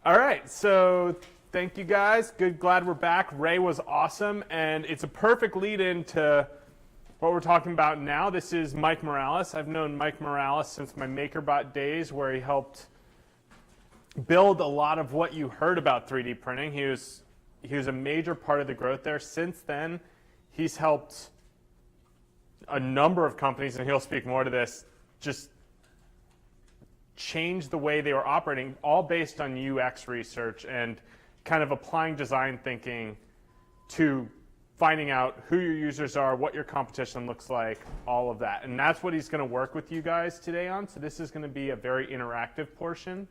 All right, so thank you guys. Glad we're back. Ray was awesome, and it's a perfect lead into what we're talking about now. This is Mike Morales. I've known Mike Morales since my MakerBot days, where he helped build a lot of what you heard about 3D printing. He was a major part of the growth there. Since then, he's helped a number of companies, and he'll speak more to this, just change the way they were operating, all based on UX research and kind of applying design thinking to finding out who your users are, what your competition looks like, all of that. And that's what he's going to work with you guys today on. So this is going to be a very interactive portion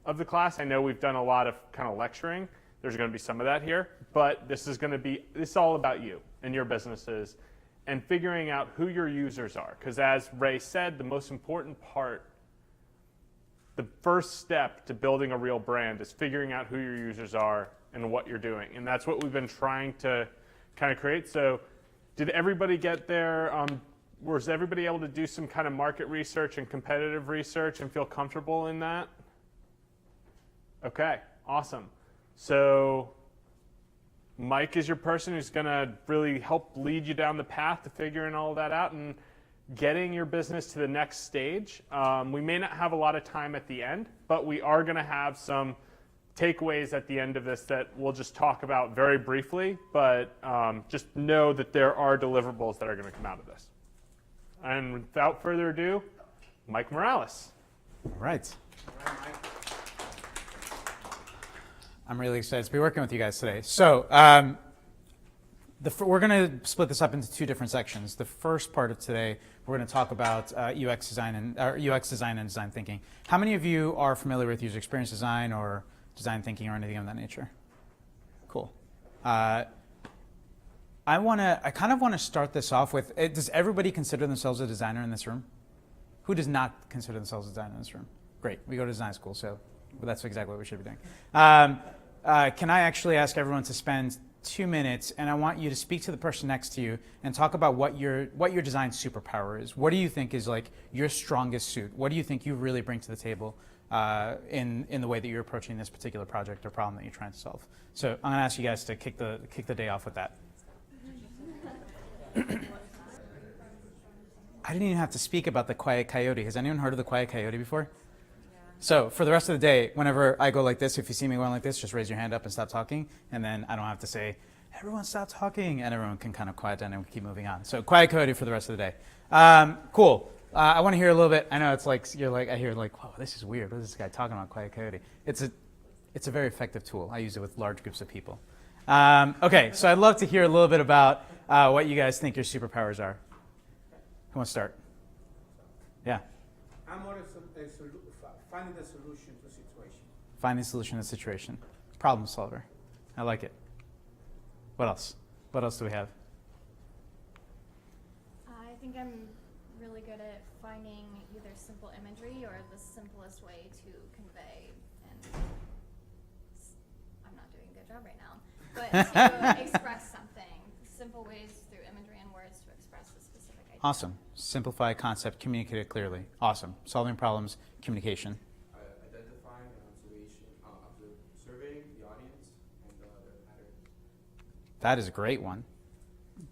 of the class. I know we've done a lot of kind of lecturing. There's going to be some of that here, but this is all about you and your businesses and figuring out who your users are. Because as Ray said, the most important part, the first step to building a real brand is figuring out who your users are and what you're doing. And that's what we've been trying to kind of create. So did everybody get there? Was everybody able to do some kind of market research and competitive research and feel comfortable in that? Okay, awesome. So Mike is your person who's going to really help lead you down the path to figuring all of that out and getting your business to the next stage. We may not have a lot of time at the end, but we are going to have some takeaways at the end of this that we'll just talk about very briefly, but just know that there are deliverables that are going to come out of this. And without further ado, Mike Morales. All right. I'm really excited to be working with you guys today. So we're going to split this up into two different sections. The first part of today, we're going to talk about UX design and design thinking. How many of you are familiar with user experience design or design thinking or anything of that nature? Cool. I kind of want to start this off with, does everybody consider themselves a designer in this room? Who does not consider themselves a designer in this room? Great, we go to design school, so that's exactly what we should be doing. Can I actually ask everyone to spend 2 minutes, and I want you to speak to the person next to you and talk about what your design superpower is. What do you think is like your strongest suit? What do you think you really bring to the table in the way that you're approaching this particular project or problem that you're trying to solve? So I'm going to ask you guys to kick the day off with that. I didn't even have to speak about the quiet coyote. Has anyone heard of the quiet coyote before? So for the rest of the day, whenever I go like this, if you see me going like this, just raise your hand up and stop talking, and then I don't have to say, everyone stop talking, and everyone can kind of quiet down and we keep moving on. So quiet coyote for the rest of the day. Cool. I want to hear a little bit. I know it's like, I hear like, whoa, this is weird. What is this guy talking about, quiet coyote? It's a very effective tool. I use it with large groups of people. Okay, so I'd love to hear a little bit about what you guys think your superpowers are. Who wants to start? Yeah. I'm more finding the solution to a situation. Finding a solution to a situation. Problem solver. I like it. What else? What else do we have? I think I'm really good at finding either simple imagery or the simplest way to convey, and I'm not doing a good job right now, but to express something. Simple ways through imagery and words to express a specific idea. Awesome. Simplify a concept, communicate it clearly. Awesome. Solving problems, communication. Identifying and surveying the audience and their patterns. That is a great one.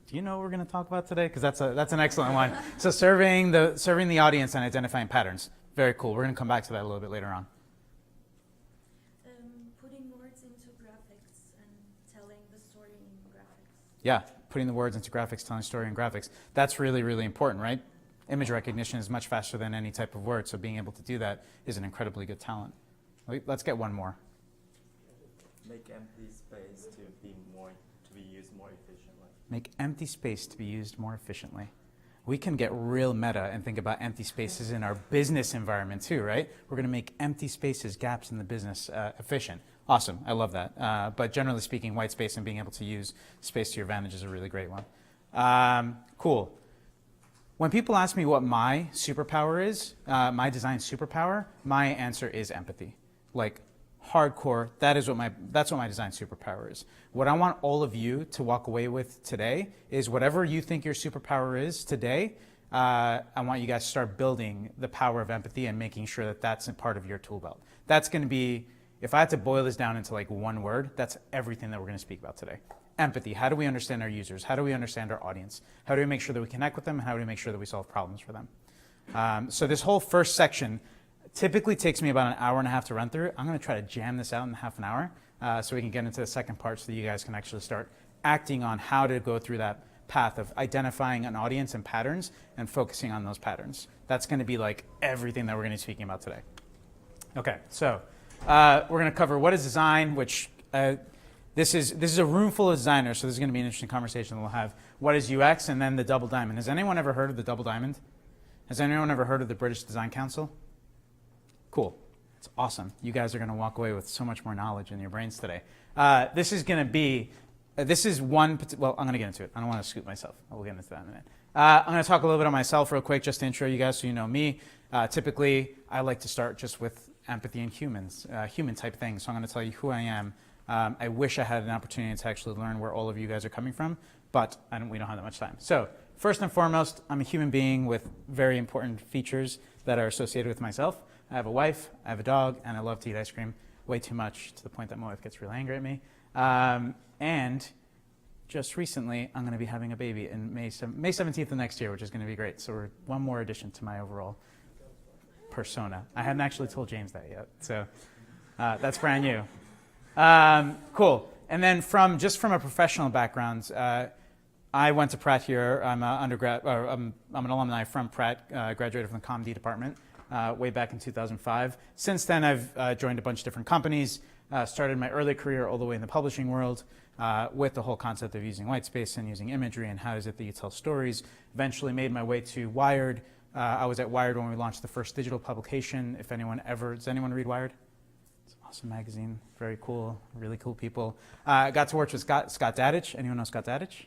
Do you know what we're going to talk about today? Because that's an excellent one. So serving the audience and identifying patterns. Very cool. We're going to come back to that a little bit later on. Putting words into graphics and telling the story in graphics. Yeah, putting the words into graphics, telling story in graphics. That's really, really important, right? Image recognition is much faster than any type of word, so being able to do that is an incredibly good talent. Let's get one more. Make empty space to be used more efficiently. Make empty space to be used more efficiently. We can get real meta and think about empty spaces in our business environment too, right? We're going to make empty spaces, gaps in the business efficient. Awesome, I love that. But generally speaking, white space and being able to use space to your advantage is a really great one. Cool. When people ask me what my superpower is, my design superpower, my answer is empathy. Like hardcore, that's what my design superpower is. What I want all of you to walk away with today is whatever you think your superpower is today, I want you guys to start building the power of empathy and making sure that that's a part of your tool belt. That's going to be if I had to boil this down into like one word, that's everything that we're going to speak about today. Empathy. How do we understand our users? How do we understand our audience? How do we make sure that we connect with them? And how do we make sure that we solve problems for them? So this whole first section typically takes me about an hour and a half to run through. I'm going to try to jam this out in half an hour so we can get into the second part so that you guys can actually start acting on how to go through that path of identifying an audience and patterns and focusing on those patterns. That's going to be like everything that we're going to be speaking about today. Okay, so we're going to cover what is design, which this is a room full of designers, so this is going to be an interesting conversation that we'll have. What is UX, and then the double diamond. Has anyone ever heard of the double diamond? Has anyone ever heard of the British Design Council? Cool. It's awesome. You guys are going to walk away with so much more knowledge in your brains today. This is going to be, this is one, well, I'm going to get into it. I don't want to scoop myself. We'll get into that in a minute. I'm going to talk a little bit on myself real quick, just to intro you guys so you know me. Typically, I like to start just with empathy and humans, human type things. So I'm going to tell you who I am. I wish I had an opportunity to actually learn where all of you guys are coming from, but we don't have that much time. So first and foremost, I'm a human being with very important features that are associated with myself. I have a wife, I have a dog, and I love to eat ice cream way too much to the point that my wife gets really angry at me. And just recently, I'm going to be having a baby in May 17th of next year, which is going to be great. So we're one more addition to my overall persona. I hadn't actually told James that yet, so that's brand new. Cool. And then from a professional background, I went to Pratt here. I'm an undergrad, or I'm an alumni from Pratt. Graduated from the CommD department way back in 2005. Since then, I've joined a bunch of different companies. Started my early career all the way in the publishing world with the whole concept of using white space and using imagery and how is it that you tell stories. Eventually made my way to Wired. I was at Wired when we launched the first digital publication. Does anyone read Wired? It's an awesome magazine, very cool, really cool people. Got to work with Scott Dadich. Anyone know Scott Dadich?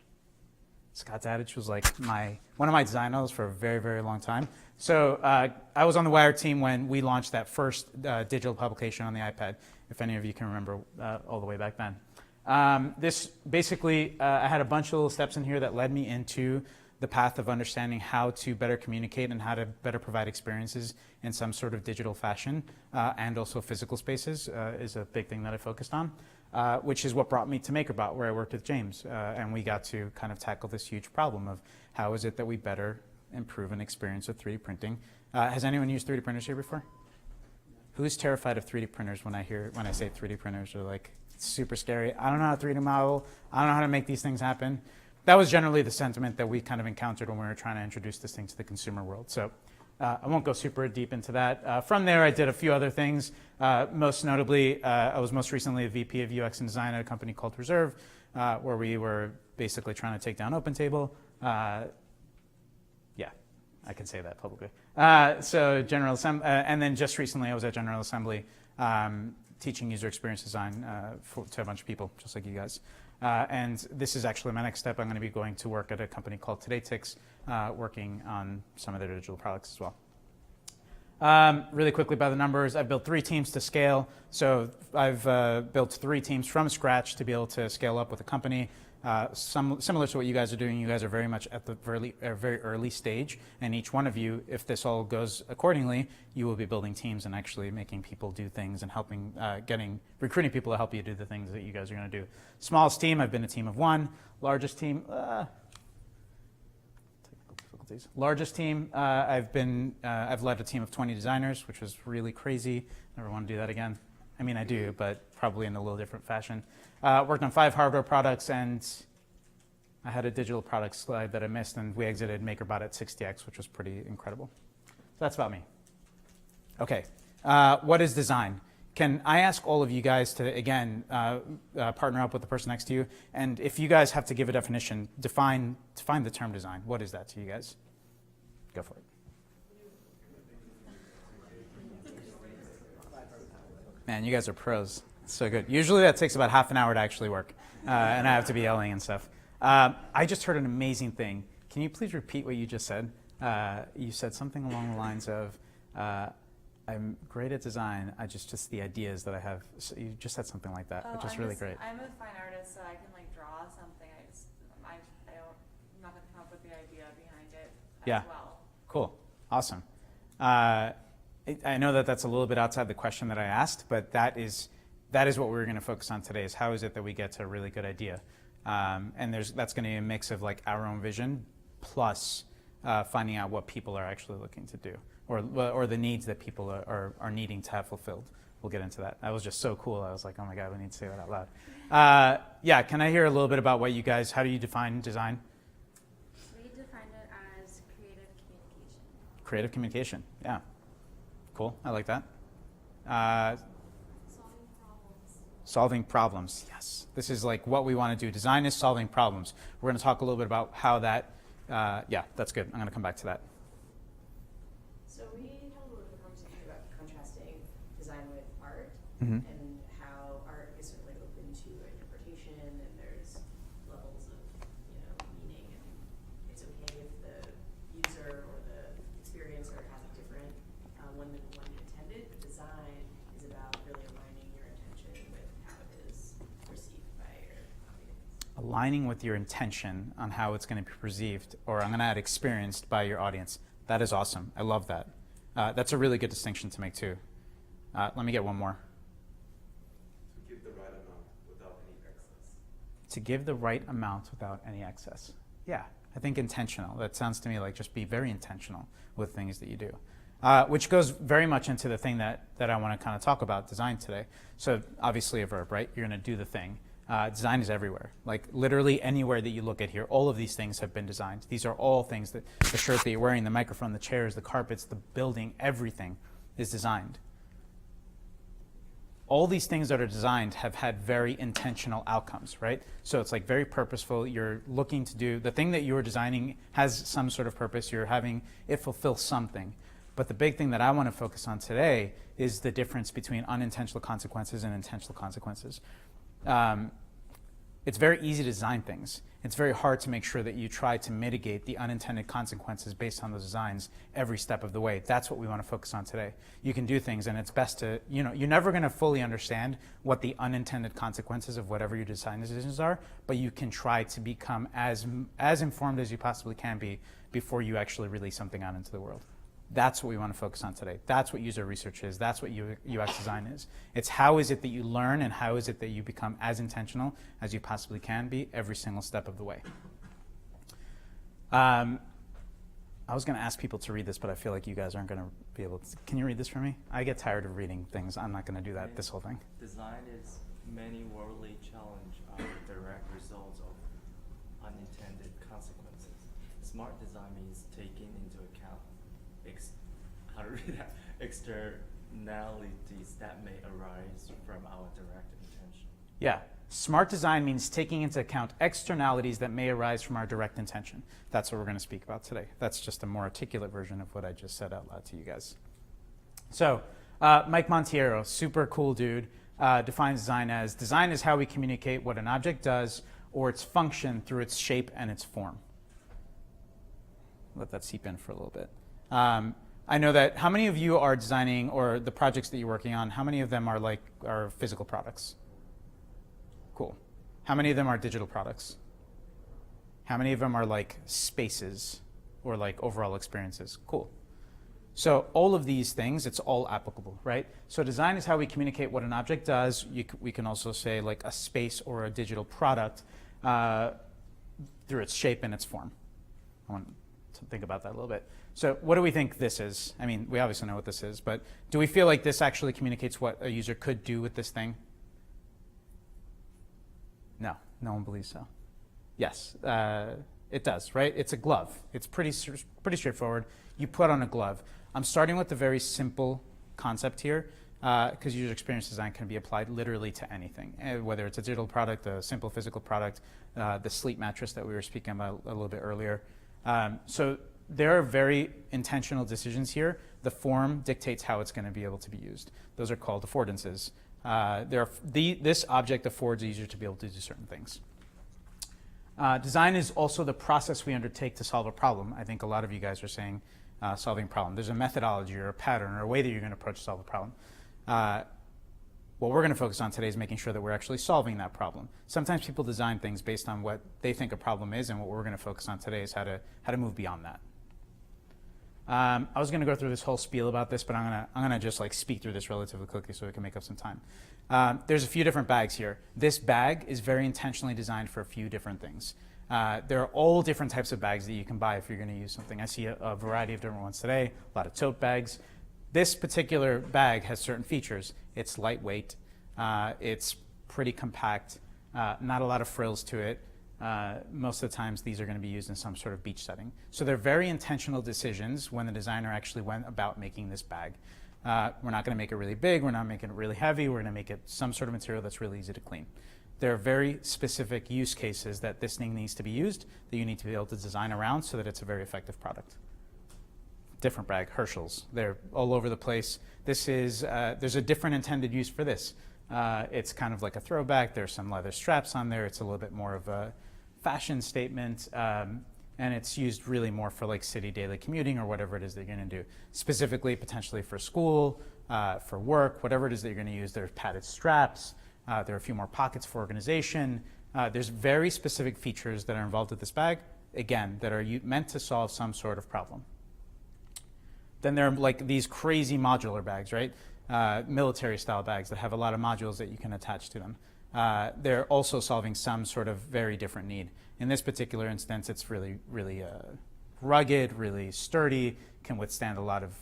Scott Dadich was like one of my design idols for a very, very long time. So I was on the Wired team when we launched that first digital publication on the iPad, if any of you can remember all the way back then. This basically, I had a bunch of little steps in here that led me into the path of understanding how to better communicate and how to better provide experiences in some sort of digital fashion, and also physical spaces is a big thing that I focused on, which is what brought me to MakerBot, where I worked with James, and we got to kind of tackle this huge problem of how is it that we better improve an experience with 3D printing. Has anyone used 3D printers here before? Who's terrified of 3D printers when I say 3D printers? Or like, it's super scary. I don't know how to 3D model. I don't know how to make these things happen. That was generally the sentiment that we kind of encountered when we were trying to introduce this thing to the consumer world. So I won't go super deep into that. From there, I did a few other things. Most notably, I was most recently a VP of UX and design at a company called Reserve, where we were basically trying to take down OpenTable. Yeah, I can say that publicly. So General Assembly, and then just recently I was at General Assembly teaching user experience design to a bunch of people, just like you guys. And this is actually my next step. I'm going to be going to work at a company called TodayTix, working on some of their digital products as well. Really quickly by the numbers, I've built 3 teams to scale. So I've built 3 teams from scratch to be able to scale up with a company. Similar to what you guys are doing, you guys are very much at the very early stage, and each one of you, if this all goes accordingly, you will be building teams and actually making people do things and helping, recruiting people to help you do the things that you guys are going to do. Smallest team, I've been a team of 1. Largest team, technical difficulties. Largest team, I've led a team of 20 designers, which was really crazy. Never want to do that again. I mean, I do, but probably in a little different fashion. Worked on 5 hardware products, and I had a digital product slide that I missed, and we exited MakerBot at 60x, which was pretty incredible. So that's about me. Okay, what is design? Can I ask all of you guys to, again, partner up with the person next to you, and if you guys have to give a definition, define the term design. What is that to you guys? Go for it. Man, you guys are pros. So good. Usually that takes about half an hour to actually work, and I have to be yelling and stuff. I just heard an amazing thing. Can you please repeat what you just said? You said something along the lines of, I'm great at design, just the ideas that I have. So you just said something like that, which is really great. I'm a fine artist, so I can like draw something. I'm not going to come up with the idea behind it as well. Cool. Awesome. I know that that's a little bit outside the question that I asked, but that is That is what we're going to focus on today, is how is it that we get to a really good idea. And that's going to be a mix of like our own vision plus finding out what people are actually looking to do, or the needs that people are needing to have fulfilled. We'll get into that. That was just so cool. I was like, oh my God, we need to say that out loud. Yeah, can I hear a little bit about what you guys, how do you define design? We define it as creative communication. Creative communication, yeah. Cool, I like that. Solving problems. Solving problems, yes. This is like what we want to do. Design is solving problems. We're going to talk a little bit about how that, yeah, that's good. I'm going to come back to that. So we had a little bit of a conversation about contrasting design with art Mhm. and how art is certainly open to interpretation and there's levels of, meaning, and it's okay if the user or the experiencer has a different one than the one you intended. But design is about really aligning your intention with how it is perceived by your audience. Aligning with your intention on how it's going to be perceived, or I'm going to add experienced by your audience. That is awesome. I love that. That's a really good distinction to make too. Let me get one more. To give the right amount without any excess. To give the right amount without any excess. Yeah, I think intentional. That sounds to me like just be very intentional with things that you do. Which goes very much into the thing that I want to kind of talk about, design today. So obviously a verb, right? You're going to do the thing. Design is everywhere. Like literally anywhere that you look at here, all of these things have been designed. These are all things that the shirt that you're wearing, the microphone, the chairs, the carpets, the building, everything is designed. All these things that are designed have had very intentional outcomes, right? So it's like very purposeful. You're looking to do, the thing that you're designing has some sort of purpose. You're having it fulfill something. But the big thing that I want to focus on today is the difference between unintentional consequences and intentional consequences. It's very easy to design things. It's very hard to make sure that you try to mitigate the unintended consequences based on those designs every step of the way. That's what we want to focus on today. You can do things, and it's best to, you're never going to fully understand what the unintended consequences of whatever your design decisions are, but you can try to become as informed as you possibly can be before you actually release something out into the world. That's what we want to focus on today. That's what user research is. That's what UX design is. It's how is it that you learn and how is it that you become as intentional as you possibly can be every single step of the way. I was going to ask people to read this, but I feel like you guys aren't going to be able to. Can you read this for me? I get tired of reading things. I'm not going to do that this whole thing. Design is many worldly challenge are the direct results of unintended consequences. Smart design means taking into account externalities that may arise from our direct intention. Yeah. Smart design means taking into account externalities that may arise from our direct intention. That's what we're going to speak about today. That's just a more articulate version of what I just said out loud to you guys. So, Mike Monteiro, super cool dude, defines design is how we communicate what an object does or its function through its shape and its form. Let that seep in for a little bit. I know that, how many of you are designing, or the projects that you're working on, how many of them are physical products? Cool. How many of them are digital products? How many of them are like spaces or like overall experiences? Cool. So all of these things, it's all applicable, right? So design is how we communicate what an object does. We can also say like a space or a digital product through its shape and its form. I want to think about that a little bit. So what do we think this is? I mean, we obviously know what this is, but do we feel like this actually communicates what a user could do with this thing? No, no one believes so. Yes, it does, right? It's a glove. It's pretty straightforward. You put on a glove. I'm starting with a very simple concept here, because user experience design can be applied literally to anything, whether it's a digital product, a simple physical product, the sleep mattress that we were speaking about a little bit earlier. So there are very intentional decisions here. The form dictates how it's going to be able to be used. Those are called affordances. This object affords a user to be able to do certain things. Design is also the process we undertake to solve a problem. I think a lot of you guys are saying solving a problem. There's a methodology or a pattern or a way that you're going to approach solve a problem. What we're going to focus on today is making sure that we're actually solving that problem. Sometimes people design things based on what they think a problem is, and what we're going to focus on today is how to move beyond that. I was going to go through this whole spiel about this, but I'm gonna just like speak through this relatively quickly so we can make up some time. There's a few different bags here. This bag is very intentionally designed for a few different things. There are all different types of bags that you can buy if you're going to use something. I see a variety of different ones today, a lot of tote bags. This particular bag has certain features. It's lightweight, it's pretty compact, not a lot of frills to it. Most of the times these are going to be used in some sort of beach setting. So they're very intentional decisions when the designer actually went about making this bag. We're not going to make it really big, we're not making it really heavy, we're going to make it some sort of material that's really easy to clean. There are very specific use cases that this thing needs to be used, that you need to be able to design around so that it's a very effective product. Different bag, Herschel's. They're all over the place. This is, there's a different intended use for this. It's kind of like a throwback. There's some leather straps on there. It's a little bit more of a fashion statement. And it's used really more for like city daily commuting or whatever it is that you're going to do. Specifically, potentially for school, for work, whatever it is that you're going to use. There's padded straps. There are a few more pockets for organization. There's very specific features that are involved with this bag, again, that are meant to solve some sort of problem. Then there are like these crazy modular bags, right? Military style bags that have a lot of modules that you can attach to them. They're also solving some sort of very different need. In this particular instance, it's really, really rugged, really sturdy, can withstand a lot of,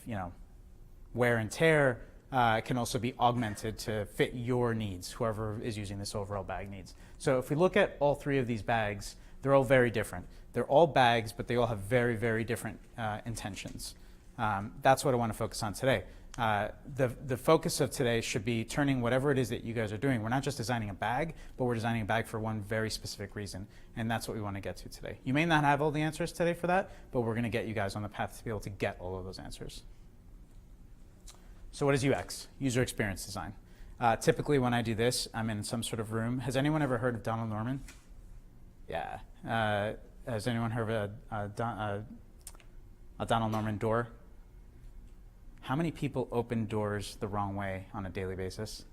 wear and tear. It can also be augmented to fit your needs, whoever is using this overall bag needs. So if we look at all three of these bags, they're all very different. They're all bags, but they all have very, very different intentions. That's what I want to focus on today. The focus of today should be turning whatever it is that you guys are doing. We're not just designing a bag, but we're designing a bag for one very specific reason, and that's what we want to get to today. You may not have all the answers today for that, but we're going to get you guys on the path to be able to get all of those answers. So what is UX? User experience design. Typically when I do this, I'm in some sort of room. Has anyone ever heard of Donald Norman? Yeah. Has anyone heard of a Donald Norman door? How many people open doors the wrong way on a daily basis?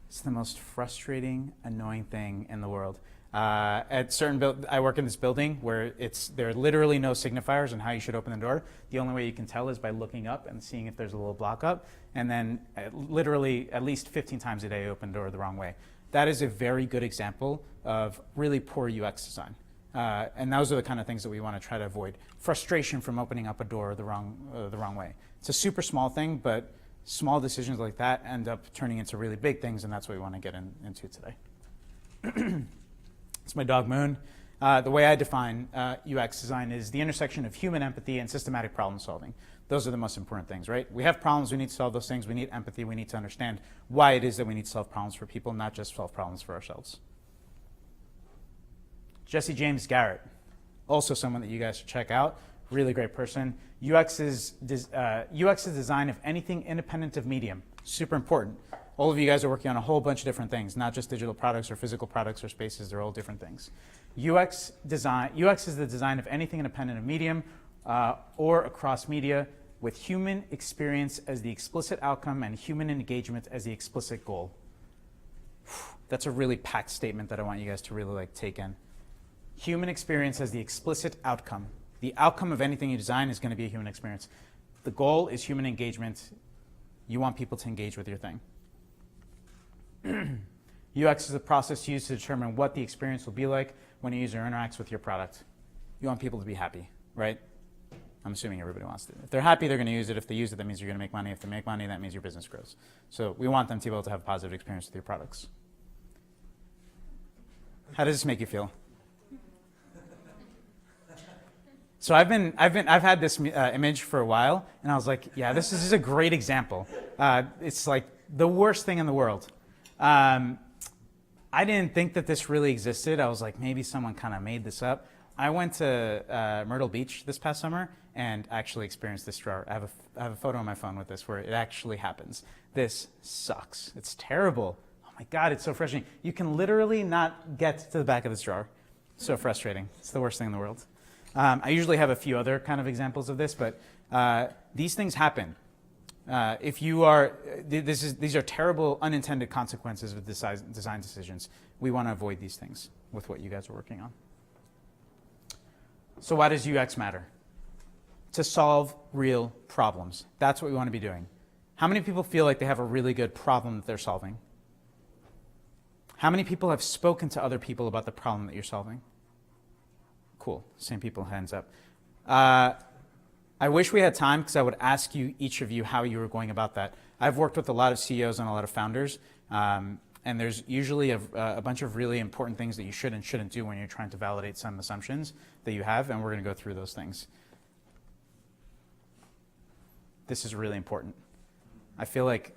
It's the most frustrating, annoying thing in the world. At certain I work in this building where there are literally no signifiers on how you should open the door. The only way you can tell is by looking up and seeing if there's a little block up. And then literally at least 15 times a day, open the door the wrong way. That is a very good example of really poor UX design. And those are the kind of things that we want to try to avoid. Frustration from opening up a door the wrong way. It's a super small thing, but small decisions like that end up turning into really big things, and that's what we want to get into today. It's my dog Moon. The way I define UX design is the intersection of human empathy and systematic problem solving. Those are the most important things, right? We have problems, we need to solve those things, we need empathy, we need to understand why it is that we need to solve problems for people, not just solve problems for ourselves. Jesse James Garrett, also someone that you guys should check out. Really great person. UX is design of anything independent of medium. Super important. All of you guys are working on a whole bunch of different things, not just digital products or physical products or spaces. They're all different things. UX is the design of anything independent of medium or across media with human experience as the explicit outcome and human engagement as the explicit goal. That's a really packed statement that I want you guys to really take in. Human experience as the explicit outcome. The outcome of anything you design is going to be a human experience. The goal is human engagement. You want people to engage with your thing. UX is a process used to determine what the experience will be like when a user interacts with your product. You want people to be happy, right? I'm assuming everybody wants to. If they're happy, they're going to use it. If they use it, that means you're going to make money. If they make money, that means your business grows. So we want them to be able to have a positive experience with your products. How does this make you feel? So I've had this image for a while, and I was like, yeah, this is a great example. It's like the worst thing in the world. I didn't think that this really existed. I was like, maybe someone kind of made this up. I went to Myrtle Beach this past summer and actually experienced this drawer. I have a photo on my phone with this where it actually happens. This sucks. It's terrible. Oh my God, it's so frustrating. You can literally not get to the back of this drawer. So frustrating. It's the worst thing in the world. I usually have a few other kind of examples of this, but these things happen. These are terrible unintended consequences of design decisions. We want to avoid these things with what you guys are working on. So why does UX matter? to solve real problems. That's what we want to be doing. How many people feel like they have a really good problem that they're solving? How many people have spoken to other people about the problem that you're solving? Cool, same people, hands up. I wish we had time because I would ask you, each of you, how you were going about that. I've worked with a lot of CEOs and a lot of founders, and there's usually a bunch of really important things that you should and shouldn't do when you're trying to validate some assumptions that you have, and we're going to go through those things. This is really important. I feel like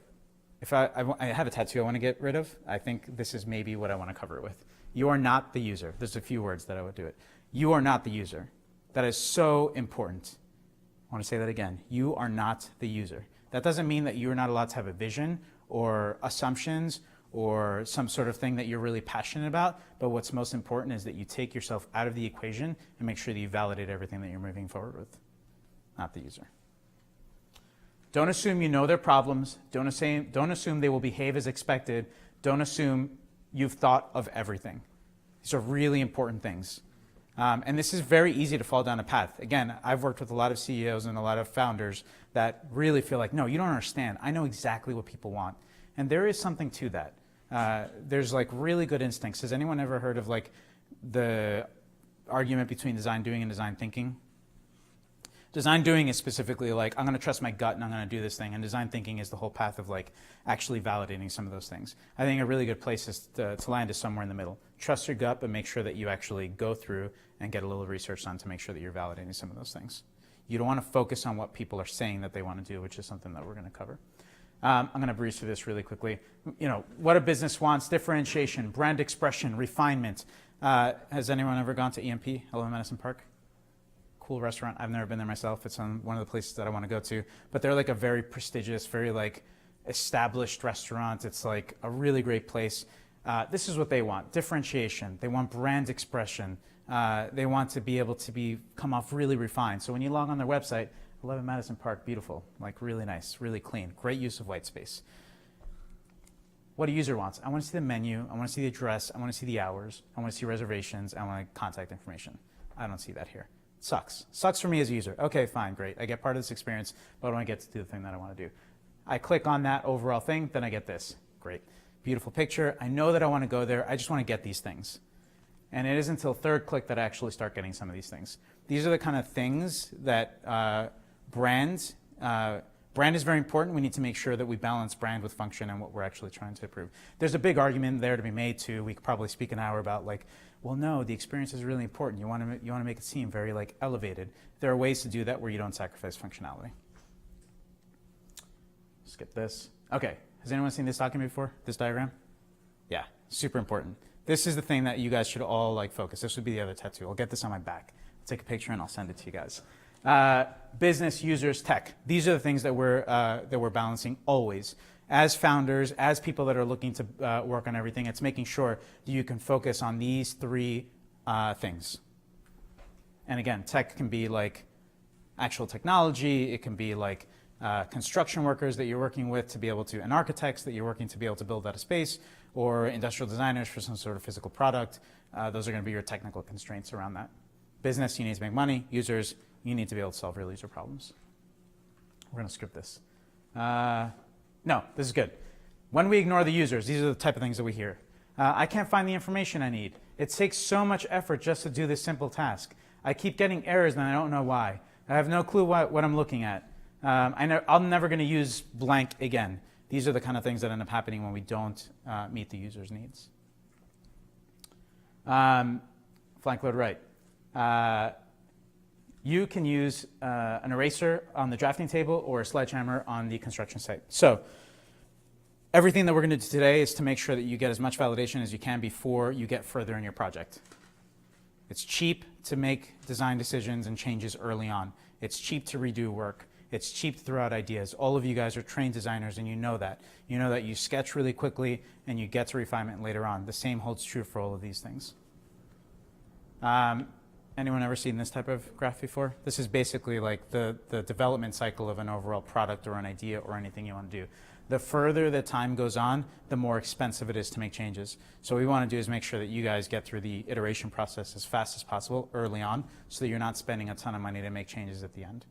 if I have a tattoo I want to get rid of, I think this is maybe what I want to cover it with. You are not the user. There's a few words that I would do it. You are not the user. That is so important. I want to say that again. You are not the user. That doesn't mean that you are not allowed to have a vision or assumptions or some sort of thing that you're really passionate about, but what's most important is that you take yourself out of the equation and make sure that you validate everything that you're moving forward with, not the user. Don't assume you know their problems. Don't assume they will behave as expected. Don't assume you've thought of everything. These are really important things. And this is very easy to fall down a path. Again, I've worked with a lot of CEOs and a lot of founders that really feel like, no, you don't understand. I know exactly what people want. And there is something to that. There's like really good instincts. Has anyone ever heard of like the argument between design doing and design thinking? Design doing is specifically like, I'm going to trust my gut and I'm going to do this thing. And design thinking is the whole path of like actually validating some of those things. I think a really good place is to land is somewhere in the middle. Trust your gut, but make sure that you actually go through and get a little research done to make sure that you're validating some of those things. You don't want to focus on what people are saying that they want to do, which is something that we're going to cover. I'm going to breeze through this really quickly. You know, what a business wants: differentiation, brand expression, refinement. Has anyone ever gone to EMP, Hello Madison Park? Cool restaurant. I've never been there myself. It's on one of the places that I want to go to. But they're like a very prestigious, very like established restaurant. It's like a really great place. This is what they want: differentiation. They want brand expression. They want to be able to come off really refined. So when you log on their website, 11 Madison Park, beautiful, like really nice, really clean, great use of white space. What a user wants: I want to see the menu, I want to see the address, I want to see the hours, I want to see reservations, I want contact information. I don't see that here. Sucks. Sucks for me as a user. Okay, fine, great. I get part of this experience, but I don't get to do the thing that I want to do. I click on that overall thing, then I get this. Great. Beautiful picture. I know that I want to go there. I just want to get these things. And it isn't until third click that I actually start getting some of these things. These are the kind of things that brand is very important. We need to make sure that we balance brand with function and what we're actually trying to improve. There's a big argument there to be made too. We could probably speak an hour about like, well, no, the experience is really important. You want to make it seem very like elevated. There are ways to do that where you don't sacrifice functionality. Skip this. Okay, has anyone seen this document before? This diagram? Yeah, super important. This is the thing that you guys should all like focus. This would be the other tattoo. I'll get this on my back. I'll take a picture and I'll send it to you guys. Business, users, tech. These are the things that we're balancing always. As founders, as people that are looking to work on everything, it's making sure that you can focus on these three things. And again, tech can be like actual technology. It can be like construction workers that you're working with to be able to, and architects that you're working to be able to build out a space, or industrial designers for some sort of physical product. Those are going to be your technical constraints around that. Business, you need to make money. Users, you need to be able to solve real user problems. We're going to script this. No, this is good. When we ignore the users, these are the type of things that we hear. I can't find the information I need. It takes so much effort just to do this simple task. I keep getting errors and I don't know why. I have no clue what I'm looking at. I'm never going to use blank again. These are the kind of things that end up happening when we don't meet the user's needs. Flank load right. You can use an eraser on the drafting table or a sledgehammer on the construction site. So everything that we're going to do today is to make sure that you get as much validation as you can before you get further in your project. It's cheap to make design decisions and changes early on. It's cheap to redo work. It's cheap to throw out ideas. All of you guys are trained designers and you know that. You know that you sketch really quickly and you get to refinement later on. The same holds true for all of these things. Anyone ever seen this type of graph before? This is basically like the development cycle of an overall product or an idea or anything you want to do. The further the time goes on, the more expensive it is to make changes. So what we want to do is make sure that you guys get through the iteration process as fast as possible early on so that you're not spending a ton of money to make changes at the end.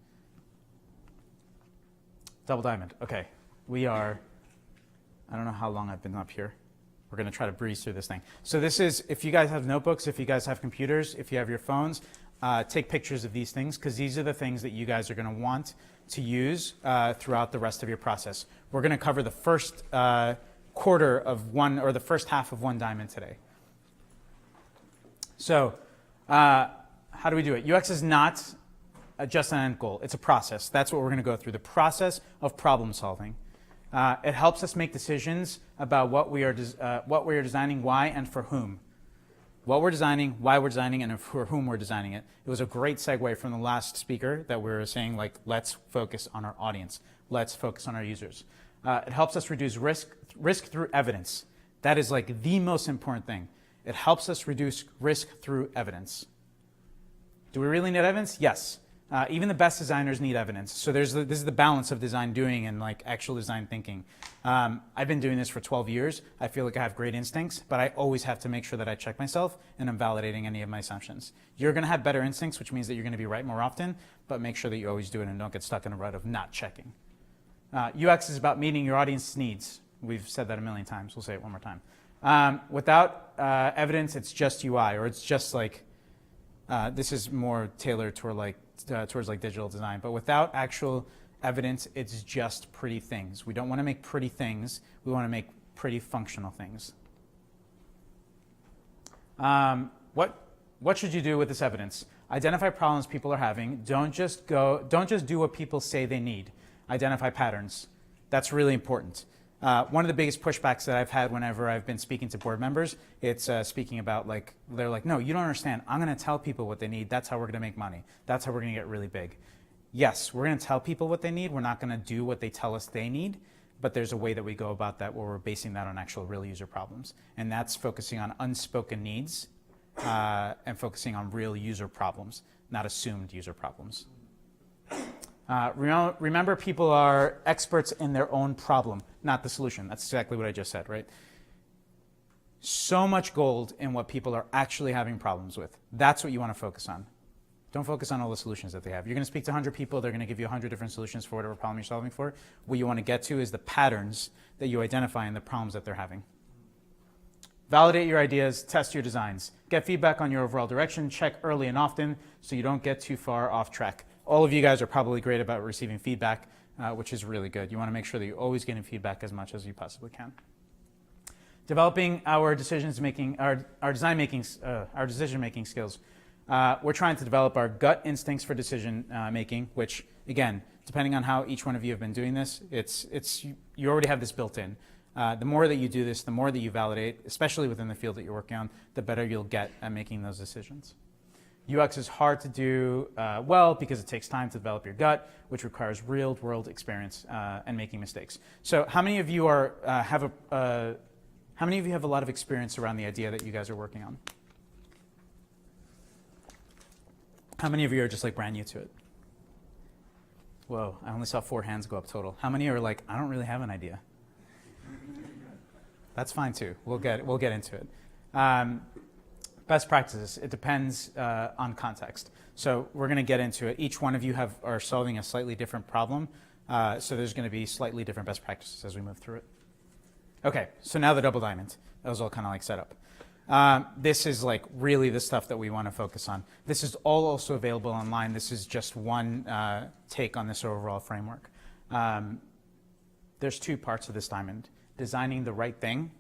Double diamond. Okay. We are, I don't know how long I've been up here. We're going to try to breeze through this thing. So this is, if you guys have notebooks, if you guys have computers, if you have your phones, take pictures of these things, because these are the things that you guys are going to want to use throughout the rest of your process. We're going to cover the first quarter of one, or the first half of one diamond today. So how do we do it? UX is not just an end goal. It's a process. That's what we're going to go through, the process of problem solving. It helps us make decisions about what we are designing, why, and for whom. What we're designing, why we're designing, and for whom we're designing it. It was a great segue from the last speaker that we were saying, like, let's focus on our audience. Let's focus on our users. It helps us reduce risk through evidence. That is like the most important thing. It helps us reduce risk through evidence. Do we really need evidence? Yes. Even the best designers need evidence. So this is the balance of design doing and like actual design thinking. I've been doing this for 12 years. I feel like I have great instincts, but I always have to make sure that I check myself and I'm validating any of my assumptions. You're going to have better instincts, which means that you're going to be right more often, but make sure that you always do it and don't get stuck in a rut of not checking. UX is about meeting your audience's needs. We've said that a million times. We'll say it one more time. Without evidence, it's just UI, or it's just like, this is more tailored toward towards digital design, but without actual evidence, it's just pretty things. We don't want to make pretty things. We want to make pretty functional things. What should you do with this evidence? Identify problems people are having. Don't just do what people say they need. Identify patterns. That's really important. One of the biggest pushbacks that I've had whenever I've been speaking to board members, it's speaking about they're like, no, you don't understand. I'm going to tell people what they need. That's how we're going to make money. That's how we're going to get really big. Yes, we're going to tell people what they need. We're not going to do what they tell us they need, but there's a way that we go about that where we're basing that on actual real user problems. And that's focusing on unspoken needs and focusing on real user problems, not assumed user problems. Remember, people are experts in their own problem, not the solution. That's exactly what I just said, right? So much gold in what people are actually having problems with. That's what you want to focus on. Don't focus on all the solutions that they have. You're going to speak to 100 people. They're going to give you 100 different solutions for whatever problem you're solving for. What you want to get to is the patterns that you identify in the problems that they're having. Validate your ideas. Test your designs. Get feedback on your overall direction. Check early and often so you don't get too far off track. All of you guys are probably great about receiving feedback, which is really good. You want to make sure that you're always getting feedback as much as you possibly can. Developing our decision making skills. We're trying to develop our gut instincts for decision making, which, again, depending on how each one of you have been doing this, you already have this built in. The more that you do this, the more that you validate, especially within the field that you're working on, the better you'll get at making those decisions. UX is hard to do well because it takes time to develop your gut, which requires real-world experience and making mistakes. So, how many of you have a lot of experience around the idea that you guys are working on? How many of you are just like brand new to it? Whoa, I only saw 4 hands go up total. How many are like, I don't really have an idea? That's fine too. We'll get into it. Best practices, it depends on context. So we're going to get into it. Each one of you are solving a slightly different problem. So there's going to be slightly different best practices as we move through it. Okay, so now the double diamond. That was all kind of like set up. This is like really the stuff that we want to focus on. This is all also available online. This is just one take on this overall framework. There's 2 parts of this diamond. Designing the right thing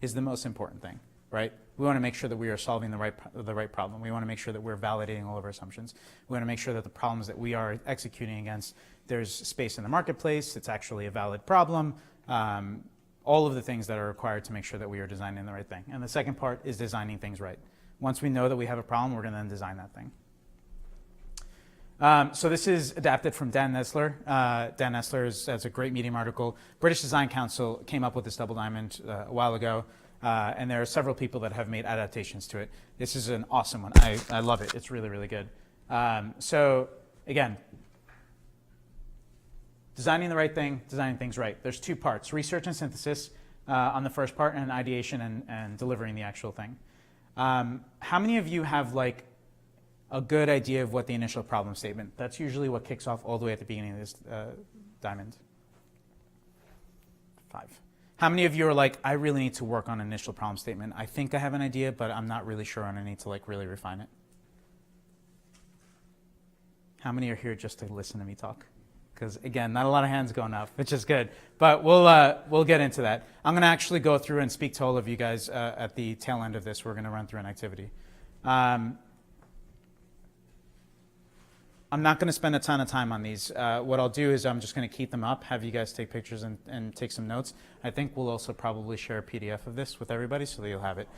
is the most important thing, right? We want to make sure that we are solving the right problem. We want to make sure that we're validating all of our assumptions. We want to make sure that the problems that we are executing against, there's space in the marketplace, it's actually a valid problem, all of the things that are required to make sure that we are designing the right thing. And the second part is designing things right. Once we know that we have a problem, we're going to then design that thing. So this is adapted from Dan Nestler. Dan Nestler has a great Medium article. British Design Council came up with this double diamond a while ago. And there are several people that have made adaptations to it. This is an awesome one. I love it. It's really, really good. So again, designing the right thing, designing things right. There's 2 parts, research and synthesis on the first part, and ideation and delivering the actual thing. How many of you have like a good idea of what the initial problem statement? That's usually what kicks off all the way at the beginning of this diamond. 5. How many of you are like, I really need to work on an initial problem statement. I think I have an idea, but I'm not really sure and I need to like really refine it. How many are here just to listen to me talk? Because again, not a lot of hands going up, which is good. But we'll get into that. I'm going to actually go through and speak to all of you guys at the tail end of this. We're going to run through an activity. I'm not going to spend a ton of time on these. What I'll do is I'm just going to keep them up, have you guys take pictures and take some notes. I think we'll also probably share a PDF of this with everybody so that you'll have it.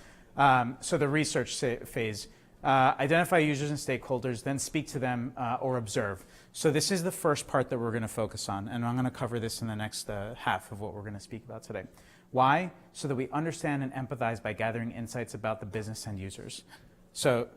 So the research phase. Identify users and stakeholders, then speak to them or observe. So this is the first part that we're going to focus on, and I'm going to cover this in the next half of what we're going to speak about today. Why? So that we understand and empathize by gathering insights about the business and users. So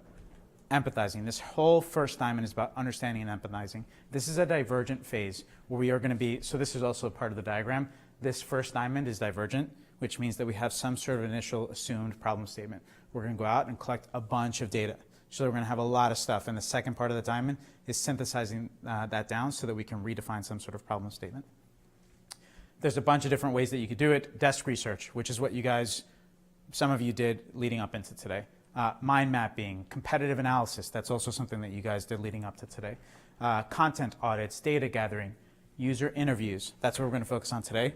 empathizing. This whole first diamond is about understanding and empathizing. This is a divergent phase where we are going to be, so this is also a part of the diagram. This first diamond is divergent, which means that we have some sort of initial assumed problem statement. We're going to go out and collect a bunch of data. So we're going to have a lot of stuff. And the second part of the diamond is synthesizing that down so that we can redefine some sort of problem statement. There's a bunch of different ways that you could do it. Desk research, which is what you guys, some of you did leading up into today. Mind mapping, competitive analysis. That's also something that you guys did leading up to today. Content audits, data gathering, user interviews. That's what we're going to focus on today.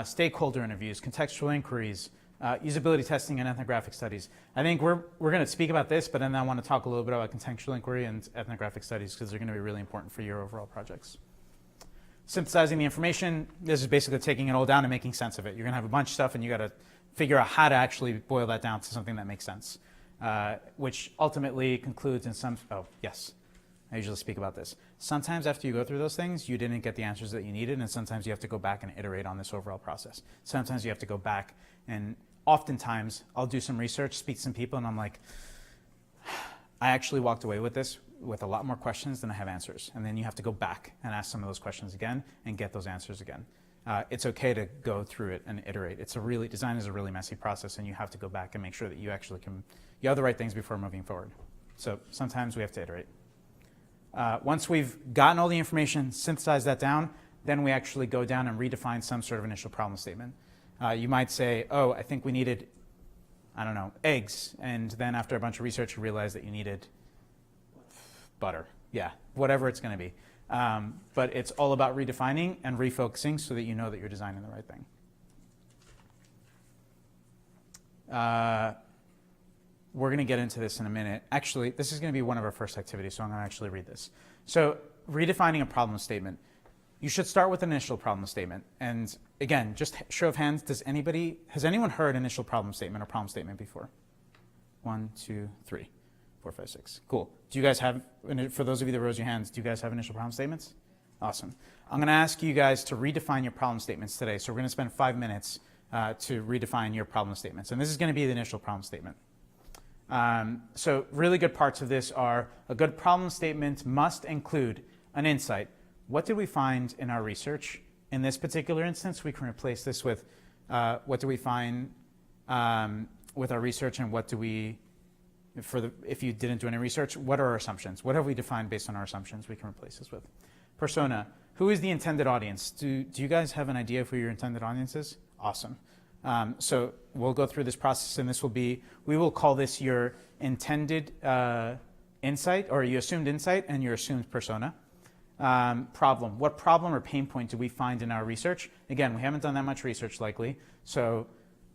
Stakeholder interviews, contextual inquiries, usability testing and ethnographic studies. I think we're going to speak about this, but then I want to talk a little bit about contextual inquiry and ethnographic studies because they're going to be really important for your overall projects. Synthesizing the information, this is basically taking it all down and making sense of it. You're going to have a bunch of stuff and you got to figure out how to actually boil that down to something that makes sense, which ultimately concludes in some, oh, yes. I usually speak about this. Sometimes after you go through those things, you didn't get the answers that you needed, and sometimes you have to go back and iterate on this overall process. Sometimes you have to go back, and oftentimes I'll do some research, speak to some people, and I'm like, I actually walked away with this with a lot more questions than I have answers. And then you have to go back and ask some of those questions again and get those answers again. It's okay to go through it and iterate. Design is a really messy process, and you have to go back and make sure that you actually you have the right things before moving forward. So sometimes we have to iterate. Once we've gotten all the information, synthesized that down, then we actually go down and redefine some sort of initial problem statement. You might say, oh, I think we needed, I don't know, eggs. And then after a bunch of research, you realize that you needed butter. Yeah, whatever it's going to be. But it's all about redefining and refocusing so that you know that you're designing the right thing. We're going to get into this in a minute. Actually, this is going to be one of our first activities, so I'm going to actually read this. So, redefining a problem statement. You should start with an initial problem statement. And again, just show of hands, has anyone heard initial problem statement or problem statement before? 1, 2, 3, 4, 5, 6. Cool. Do you guys have, for those of you that raise your hands, do you guys have initial problem statements? Awesome. I'm going to ask you guys to redefine your problem statements today. So we're going to spend 5 minutes to redefine your problem statements. And this is going to be the initial problem statement. So really good parts of this are a good problem statement must include an insight. What did we find in our research? In this particular instance, we can replace this with what do we find with our research, and what do we, if you didn't do any research, what are our assumptions? What have we defined based on our assumptions? We can replace this with. Persona. Who is the intended audience? Do you guys have an idea of who your intended audience is? Awesome. So we'll go through this process, and we will call this your intended insight, or your assumed insight and your assumed persona. Problem. What problem or pain point do we find in our research? Again, we haven't done that much research likely. So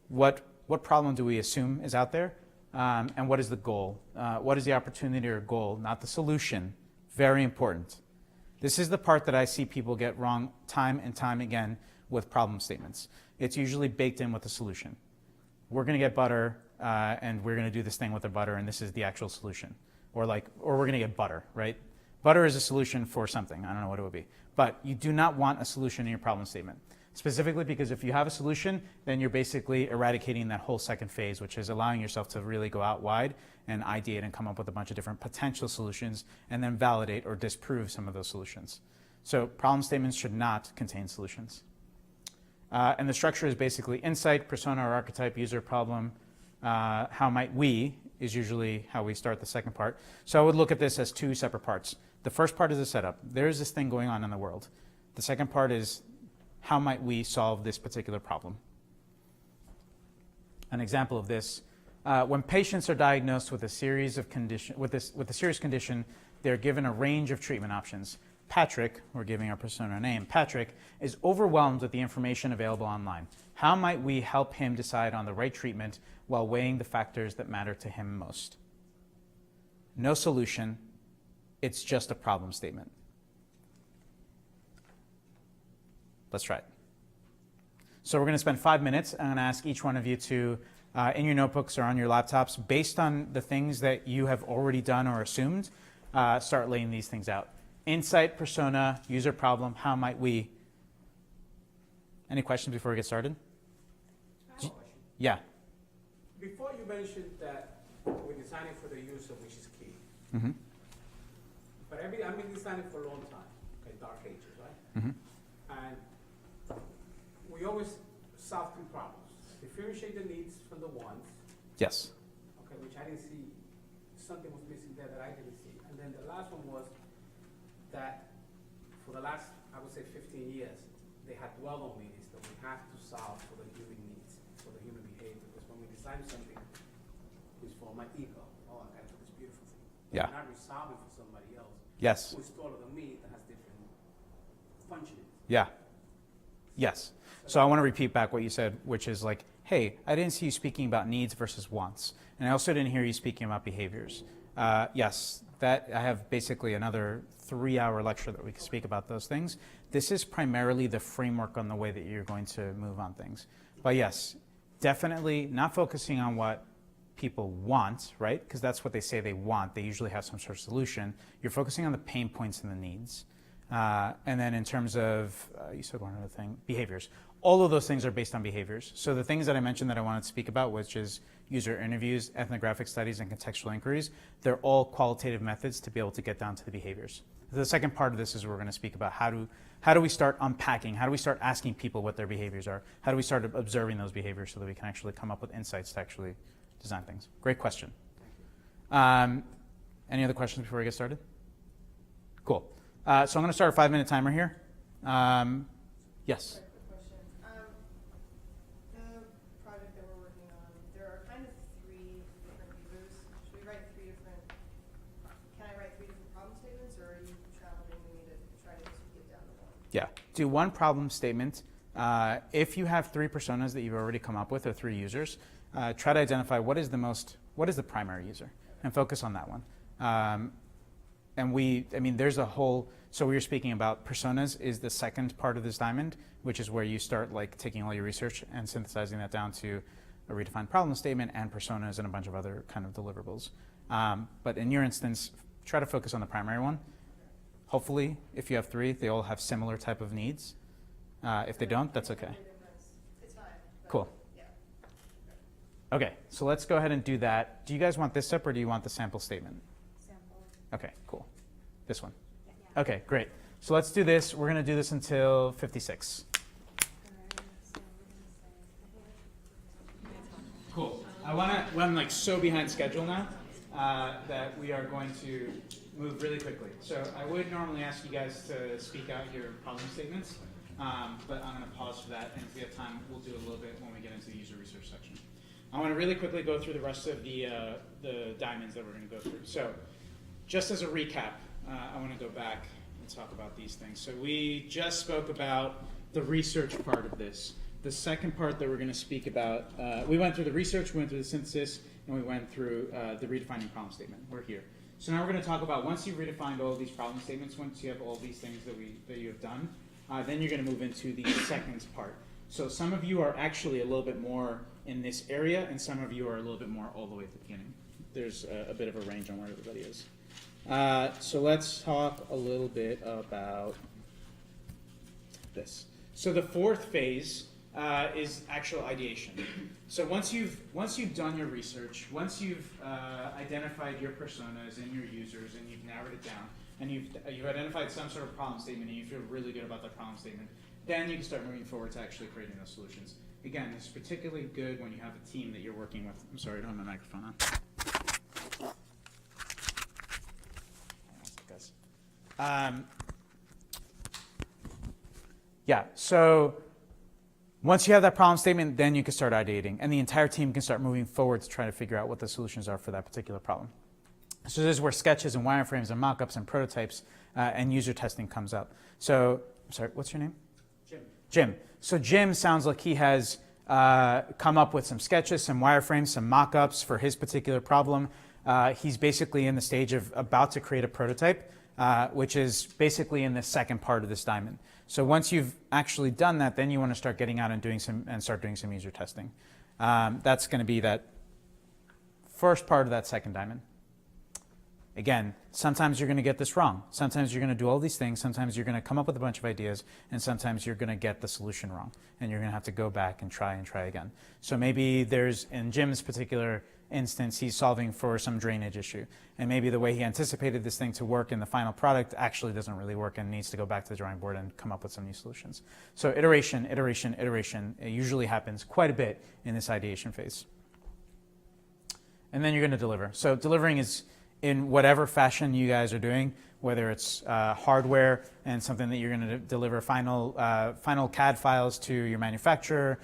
what problem do we assume is out there? And what is the goal? What is the opportunity or goal, not the solution? Very important. This is the part that I see people get wrong time and time again with problem statements. It's usually baked in with a solution. We're going to get butter, and we're going to do this thing with the butter, and this is the actual solution. Or we're going to get butter, right? Butter is a solution for something. I don't know what it would be. But you do not want a solution in your problem statement. Specifically because if you have a solution, then you're basically eradicating that whole second phase, which is allowing yourself to really go out wide and ideate and come up with a bunch of different potential solutions and then validate or disprove some of those solutions. So problem statements should not contain solutions. And the structure is basically insight, persona or archetype, user, problem. How might we is usually how we start the second part. So I would look at this as two separate parts. The first part is the setup. There is this thing going on in the world. The second part is how might we solve this particular problem? An example of this, when patients are diagnosed with a series of with a serious condition, they're given a range of treatment options. Patrick, we're giving our persona a name, Patrick is overwhelmed with the information available online. How might we help him decide on the right treatment while weighing the factors that matter to him most? No solution, it's just a problem statement. Let's try it. So we're going to spend 5 minutes. I'm going to ask each one of you to, in your notebooks or on your laptops, based on the things that you have already done or assumed, start laying these things out. Insight, persona, user problem, how might we? Any questions before we get started? I have a question. Yeah. Before you mentioned that we're designing for the user, which is key. Mm-hmm. But I've been designing for a long time, okay, dark ages, right? Mm-hmm. And we always solve two problems. Differentiate the needs from the wants, Yes. okay, which I didn't see, something was missing there that I didn't see. And then the last one was that for the last, I would say 15 years, they had dwell on needs that we have to solve for the human needs, for the human behavior. Because when we design something, it's for my ego. Oh, I gotta do this beautiful thing. Yeah. We're not resolving for somebody else Yes. who is taller than me that has different functioning. Yeah. Yes. So I want to repeat back what you said, which is like, hey, I didn't see you speaking about needs versus wants. And I also didn't hear you speaking about behaviors. Yes, that I have basically another 3-hour lecture that we can speak about those things. This is primarily the framework on the way that you're going to move on things. But yes, definitely not focusing on what people want, right? Because that's what they say they want. They usually have some sort of solution. You're focusing on the pain points and the needs. And then in terms of, you said one other thing, behaviors. All of those things are based on behaviors. So the things that I mentioned that I wanted to speak about, which is user interviews, ethnographic studies, and contextual inquiries, they're all qualitative methods to be able to get down to the behaviors. The second part of this is we're going to speak about how do we start unpacking, how do we start asking people what their behaviors are, how do we start observing those behaviors so that we can actually come up with insights to actually design things. Great question. Any other questions before we get started? Cool. So I'm going to start a 5-minute timer here. Yes. Quick question. The project that we're working on, there are kind of 3 different users. Should we write 3 different, can I write 3 different problem statements, or are you challenging me to try to just get down to 1? Yeah. Do one problem statement. If you have 3 personas that you've already come up with or 3 users, try to identify what is the primary user and focus on that one. And there's a whole, so we were speaking about personas is the second part of this diamond, which is where you start like taking all your research and synthesizing that down to a redefined problem statement and personas and a bunch of other kind of deliverables. But in your instance, try to focus on the primary one. Hopefully, if you have 3, they all have similar type of needs. If they don't, that's okay. It's fine. but Cool. Yeah. Okay, so let's go ahead and do that. Do you guys want this up or do you want the sample statement? Sample. Okay, cool. This one? Okay, great. So let's do this. We're going to do this until 56. Cool. I'm like so behind schedule now that we are going to move really quickly. So I would normally ask you guys to speak out your problem statements, but I'm going to pause for that. And if we have time, we'll do a little bit when we get into the user research section. I want to really quickly go through the rest of the diamonds that we're going to go through. So just as a recap, I want to go back and talk about these things. So we just spoke about the research part of this. The second part that we're going to speak about, we went through the research, we went through the synthesis, and we went through the redefining problem statement. We're here. So now we're going to talk about once you've redefined all of these problem statements, once you have all these things that you have done, then you're going to move into the second part. So some of you are actually a little bit more in this area, and some of you are a little bit more all the way at the beginning. There's a bit of a range on where everybody is. So let's talk a little bit about this. So the fourth phase is actual ideation. So once you've done your research, once you've identified your personas and your users, and you've narrowed it down, and you've identified some sort of problem statement, and you feel really good about that problem statement, then you can start moving forward to actually creating those solutions. Again, this is particularly good when you have a team that you're working with. I'm sorry, I don't have my microphone on. Yeah, so once you have that problem statement, then you can start ideating, and the entire team can start moving forward to try to figure out what the solutions are for that particular problem. So this is where sketches and wireframes and mockups and prototypes and user testing comes up. So, sorry, what's your name? Jim. So Jim sounds like he has come up with some sketches, some wireframes, some mockups for his particular problem. He's basically in the stage of about to create a prototype, which is basically in the second part of this diamond. So once you've actually done that, then you want to start getting out and start doing some user testing. That's going to be that first part of that second diamond. Again, sometimes you're going to get this wrong. Sometimes you're going to do all these things. Sometimes you're going to come up with a bunch of ideas, and sometimes you're going to get the solution wrong, and you're going to have to go back and try again. So maybe there's, in Jim's particular instance, he's solving for some drainage issue, and maybe the way he anticipated this thing to work in the final product actually doesn't really work and needs to go back to the drawing board and come up with some new solutions. So iteration, iteration, iteration, it usually happens quite a bit in this ideation phase. And then you're going to deliver. So delivering is in whatever fashion you guys are doing, whether it's hardware and something that you're going to deliver final CAD files to your manufacturer,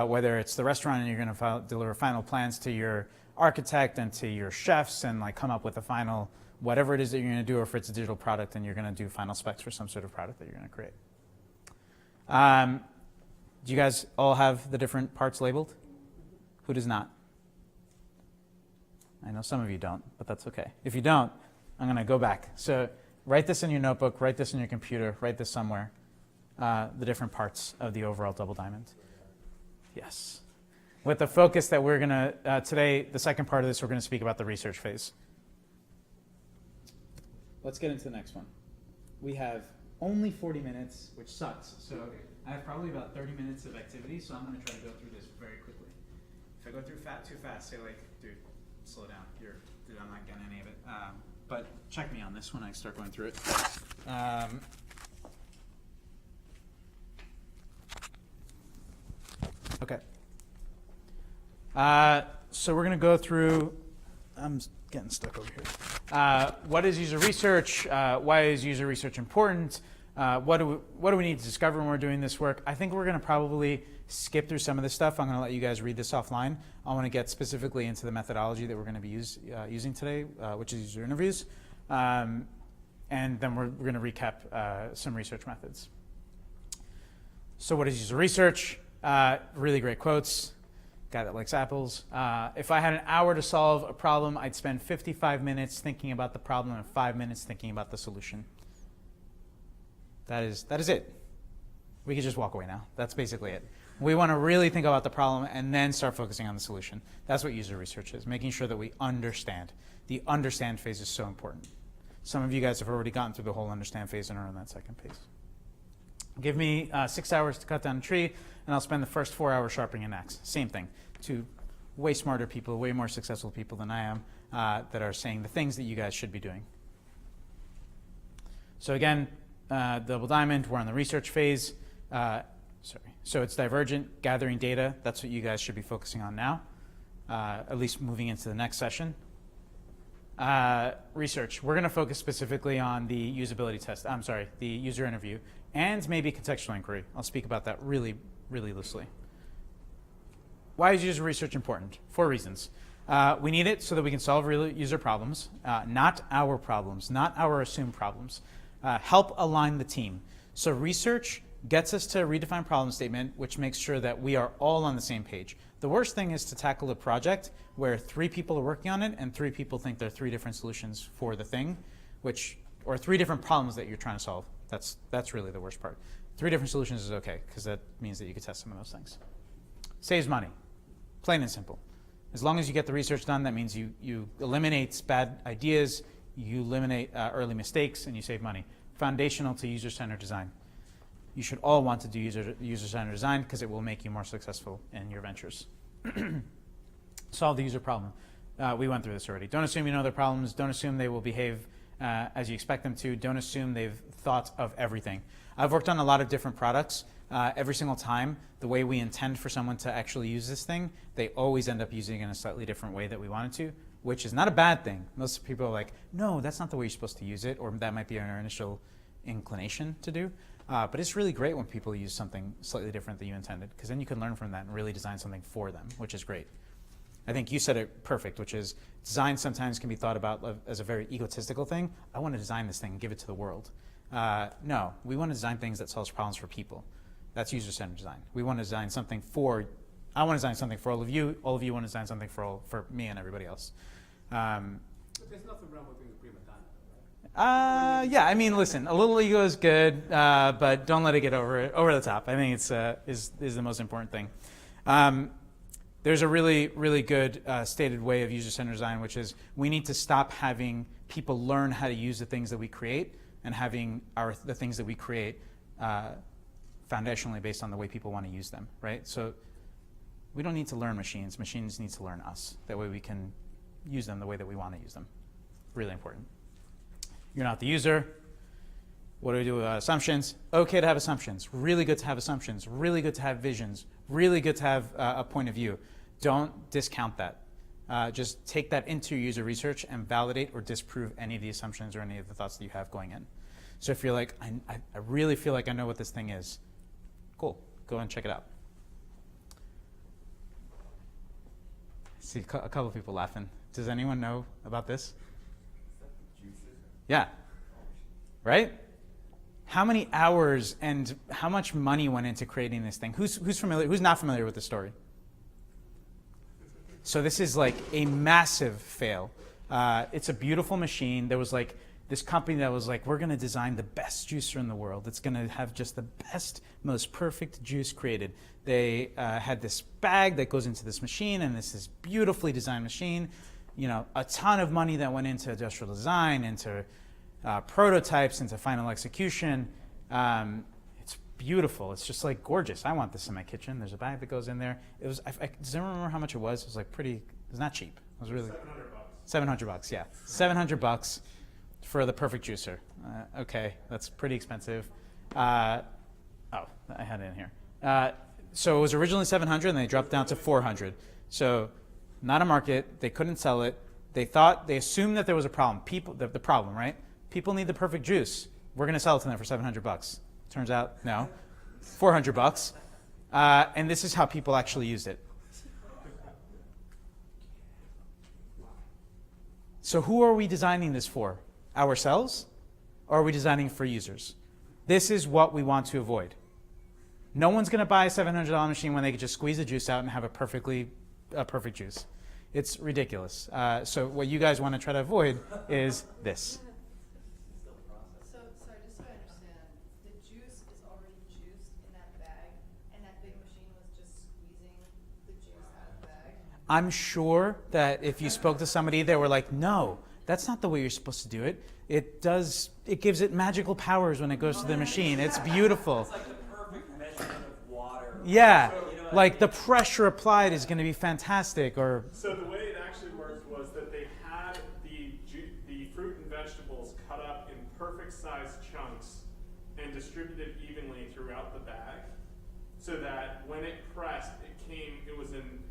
whether it's the restaurant and you're going to deliver final plans to your architect and to your chefs and like come up with a final whatever it is that you're going to do, or if it's a digital product and you're going to do final specs for some sort of product that you're going to create. Do you guys all have the different parts labeled? Who does not? I know some of you don't, but that's okay. If you don't, I'm going to go back. So write this in your notebook, write this in your computer, write this somewhere, the different parts of the overall double diamond. Yes. With the focus that we're going to, today, the second part of this, we're going to speak about the research phase. Let's get into the next one. We have only 40 minutes, which sucks. So I have probably about 30 minutes of activity, so I'm going to try to go through this very quickly. If I go through too fast, say like, dude, slow down. Dude, I'm not getting any of it. But check me on this when I start going through it. Okay. So we're going to go through. I'm getting stuck over here. What is user research? Why is user research important? What do we need to discover when we're doing this work? I think we're going to probably skip through some of this stuff. I'm going to let you guys read this offline. I want to get specifically into the methodology that we're going to be using today, which is user interviews. And then we're going to recap some research methods. So what is user research? Really great quotes. Guy that likes apples. If I had an hour to solve a problem, I'd spend 55 minutes thinking about the problem and 5 minutes thinking about the solution. That is it. We could just walk away now. That's basically it. We want to really think about the problem and then start focusing on the solution. That's what user research is, making sure that we understand. The understand phase is so important. Some of you guys have already gotten through the whole understand phase and are on that second phase. Give me 6 hours to cut down a tree, and I'll spend the first 4 hours sharpening an axe. Same thing. Two way smarter people, way more successful people than I am that are saying the things that you guys should be doing. So again, double diamond, we're on the research phase. So it's divergent, gathering data. That's what you guys should be focusing on now, at least moving into the next session. Research, we're going to focus specifically on the usability test. The user interview, and maybe contextual inquiry. I'll speak about that really, really loosely. Why is user research important? 4 reasons. We need it so that we can solve real user problems, not our problems, not our assumed problems. Help align the team. So research gets us to a redefined problem statement, which makes sure that we are all on the same page. The worst thing is to tackle a project where 3 people are working on it and 3 people think there are 3 different solutions for the thing, or 3 different problems that you're trying to solve. That's really the worst part. 3 different solutions is okay, because that means that you can test some of those things. Saves money, plain and simple. As long as you get the research done, that means you eliminate bad ideas, you eliminate early mistakes, and you save money. Foundational to user-centered design. You should all want to do user-centered design because it will make you more successful in your ventures. Solve the user problem. We went through this already. Don't assume you know their problems. Don't assume they will behave as you expect them to. Don't assume they've thought of everything. I've worked on a lot of different products. Every single time, the way we intend for someone to actually use this thing, they always end up using it in a slightly different way that we wanted to, which is not a bad thing. Most people are like, no, that's not the way you're supposed to use it, or that might be our initial inclination to do. But it's really great when people use something slightly different than you intended, because then you can learn from that and really design something for them, which is great. I think you said it perfect, which is design sometimes can be thought about as a very egotistical thing. I want to design this thing and give it to the world. No, we want to design things that solves problems for people. That's user-centered design. We want to design something for, I want to design something for all of you want to design something for me and everybody else. But there's nothing wrong with being a prima donna, right? Yeah, I mean, listen, a little ego is good, but don't let it get over the top. I think it's is the most important thing. There's a really, really good stated way of user-centered design, which is we need to stop having people learn how to use the things that we create and having the things that we create foundationally based on the way people want to use them, right? So we don't need to learn machines. Machines need to learn us. That way we can use them the way that we want to use them. Really important. You're not the user. What do we do with assumptions? Okay to have assumptions. Really good to have assumptions. Really good to have visions. Really good to have a point of view. Don't discount that. Just take that into your user research and validate or disprove any of the assumptions or any of the thoughts that you have going in. So if you're like, I really feel like I know what this thing is, cool, go and check it out. See a couple of people laughing. Does anyone know about this? Yeah. Right? How many hours and how much money went into creating this thing? Who's familiar? Who's not familiar with the story? So this is like a massive fail. It's a beautiful machine. There was like this company that was like, we're going to design the best juicer in the world. It's going to have just the best, most perfect juice created. They had this bag that goes into this machine, and this is beautifully designed machine. You know, a ton of money that went into industrial design, into prototypes, into final execution. It's beautiful. It's just like gorgeous. I want this in my kitchen. There's a bag that goes in there. It was. Does anyone remember how much it was? It was like pretty. It was not cheap. It was really. $700. $700, yeah. $700 for the perfect juicer. Okay, that's pretty expensive. Oh, I had it in here. So it was originally $700, and they dropped down to $400. So not a market. They couldn't sell it. They assumed that there was a problem. The problem, right? People need the perfect juice. We're going to sell it to them for $700. Turns out, no, $400. And this is how people actually used it. So who are we designing this for? Ourselves? Or are we designing for users? This is what we want to avoid. No one's going to buy a $700 machine when they could just squeeze the juice out and have a perfect juice. It's ridiculous. So what you guys want to try to avoid is this. So, sorry, just so I understand, the juice is already juiced in that bag, and that big machine was just squeezing the juice out of the bag? I'm sure that if you spoke to somebody, they were like, no, that's not the way you're supposed to do it. It gives it magical powers when it goes to the machine. It's beautiful. It's like the perfect measurement of water. Yeah, So, you know, like the pressure applied is going to be fantastic. Or So the way it actually worked was that they had the fruit and vegetables cut up in perfect sized chunks and distributed evenly throughout the bag, so that when it pressed, it was an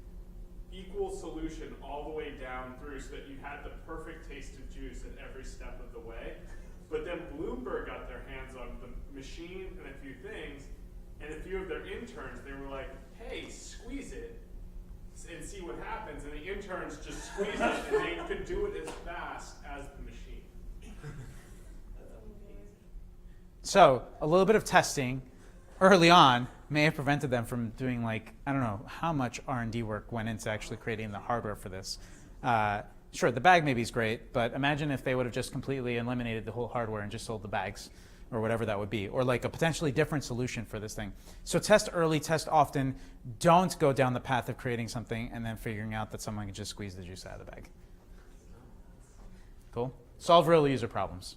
equal solution all the way down through, so that you had the perfect taste of juice at every step of the way. But then Bloomberg got their hands on the machine and a few things, and a few of their interns, they were like, hey, squeeze it and see what happens. And the interns just squeezed it, and they could do it as fast as the machine. so a little bit of testing early on may have prevented them from doing, like, I don't know how much R&D work went into actually creating the hardware for this. Sure, the bag maybe is great, but imagine if they would have just completely eliminated the whole hardware and just sold the bags, or whatever that would be, or like a potentially different solution for this thing. So test early, test often. Don't go down the path of creating something and then figuring out that someone can just squeeze the juice out of the bag. Cool? Solve real user problems.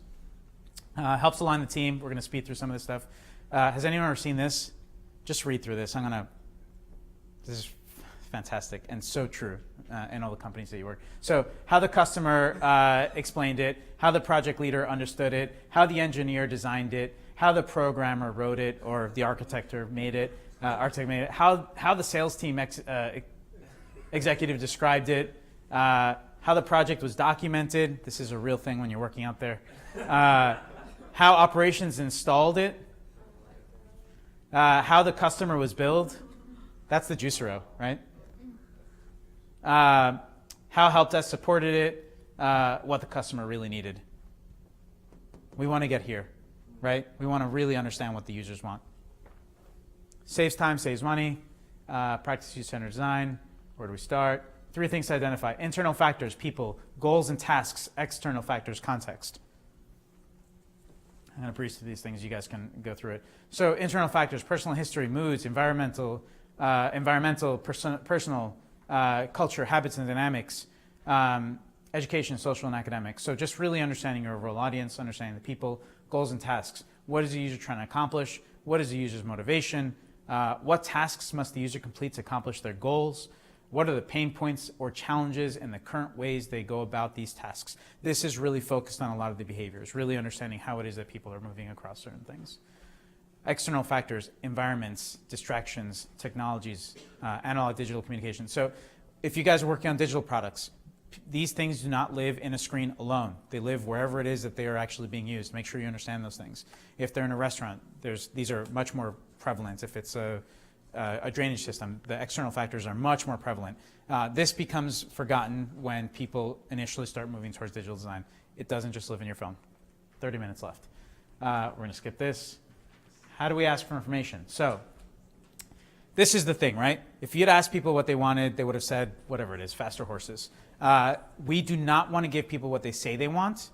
Helps align the team. We're going to speed through some of this stuff. Has anyone ever seen this? Just read through this. This is fantastic and so true in all the companies that you work. So how the customer explained it, how the project leader understood it, how the engineer designed it, how the programmer wrote it, or the architect made it, how the sales team executive described it, how the project was documented. This is a real thing when you're working out there. How operations installed it. How the customer was billed, that's the Juicero, right? How help desk supported it, what the customer really needed. We want to get here, right? We want to really understand what the users want. Saves time, saves money, practice user-centered design. Where do we start? 3 things to identify: internal factors, people; goals and tasks; external factors, context. I'm going to breeze through these things. You guys can go through it. So internal factors: personal history, moods, environmental, personal, culture, habits and dynamics, education, social and academic. So just really understanding your overall audience, understanding the people, goals and tasks. What is the user trying to accomplish? What is the user's motivation? What tasks must the user complete to accomplish their goals? What are the pain points or challenges and the current ways they go about these tasks? This is really focused on a lot of the behaviors, really understanding how it is that people are moving across certain things. External factors: environments, distractions, technologies, analog digital communication. So if you guys are working on digital products, these things do not live in a screen alone. They live wherever it is that they are actually being used. Make sure you understand those things. If they're in a restaurant, these are much more prevalent. If it's a drainage system, the external factors are much more prevalent. This becomes forgotten when people initially start moving towards digital design. It doesn't just live in your phone. 30 minutes left. We're going to skip this. How do we ask for information? So this is the thing, right? If you'd asked people what they wanted, they would have said, whatever it is, faster horses. We do not want to give people what they say they want.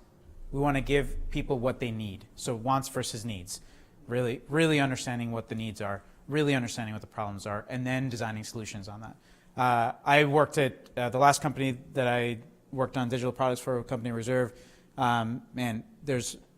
We want to give people what they need. So wants versus needs. Really, really understanding what the needs are, really understanding what the problems are, and then designing solutions on that. I worked at the last company that I worked on digital products for, Company Reserve.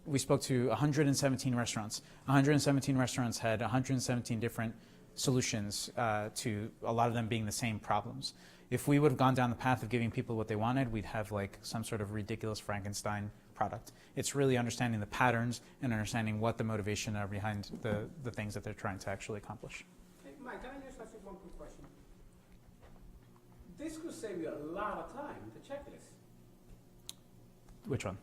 We spoke to 117 restaurants. 117 restaurants had 117 different solutions to a lot of them being the same problems. If we would have gone down the path of giving people what they wanted, we'd have like some sort of ridiculous Frankenstein product. It's really understanding the patterns and understanding what the motivation are behind the things that they're trying to actually accomplish. Hey, Mike, can I just ask you one quick question? This could save you a lot of time, the checklist. Which one?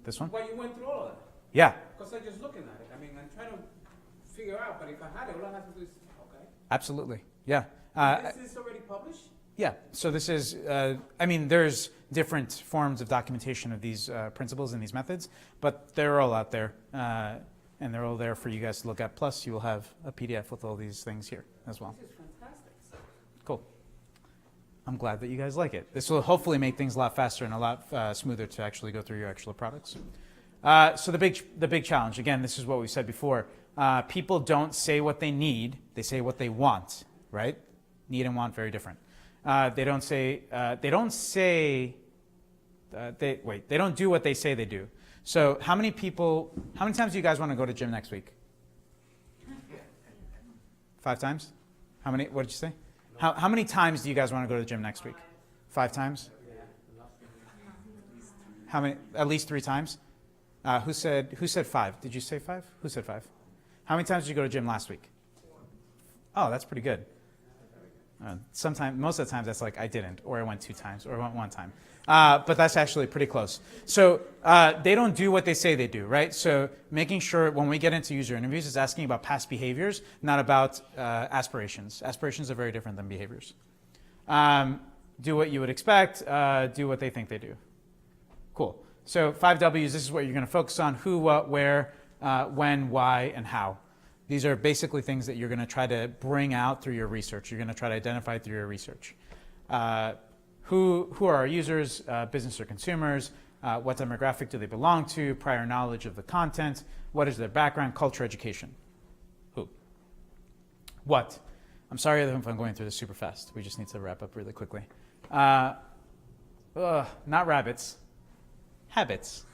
This one? Well, you went through all of that. Yeah, Because I'm just looking at it. I mean, I'm trying to figure out, but if I had it, all I have to do is, okay. absolutely. Yeah. Is this already published? Yeah, so this is, there's different forms of documentation of these principles and these methods, but they're all out there, and they're all there for you guys to look at. Plus, you will have a PDF with all these things here as well. This is fantastic. Cool. I'm glad that you guys like it. This will hopefully make things a lot faster and a lot smoother to actually go through your actual products. So the big challenge, again, this is what we said before. People don't say what they need, they say what they want, right? Need and want, very different. They don't do what they say they do. So how many times do you guys want to go to gym next week? 5 times? What did you say? How many times do you guys want to go to the gym next week? 5 times? How many? At least 3 times? Who said 5? Did you say 5? Who said 5? How many times did you go to gym last week? Oh, that's pretty good. Most of the times that's like I didn't, or I went 2 times, or I went 1 time. But that's actually pretty close. So they don't do what they say they do, right? So making sure when we get into user interviews, it's asking about past behaviors, not about aspirations. Aspirations are very different than behaviors. Do what you would expect, do what they think they do. Cool. So 5 W's, this is what you're going to focus on: who, what, where, when, why, and how. These are basically things that you're going to try to bring out through your research. You're going to try to identify through your research. Who are our users, business or consumers? What demographic do they belong to? Prior knowledge of the content. What is their background, culture, education? Who? What? I'm sorry if I'm going through this super fast. We just need to wrap up really quickly. Not rabbits. Habits.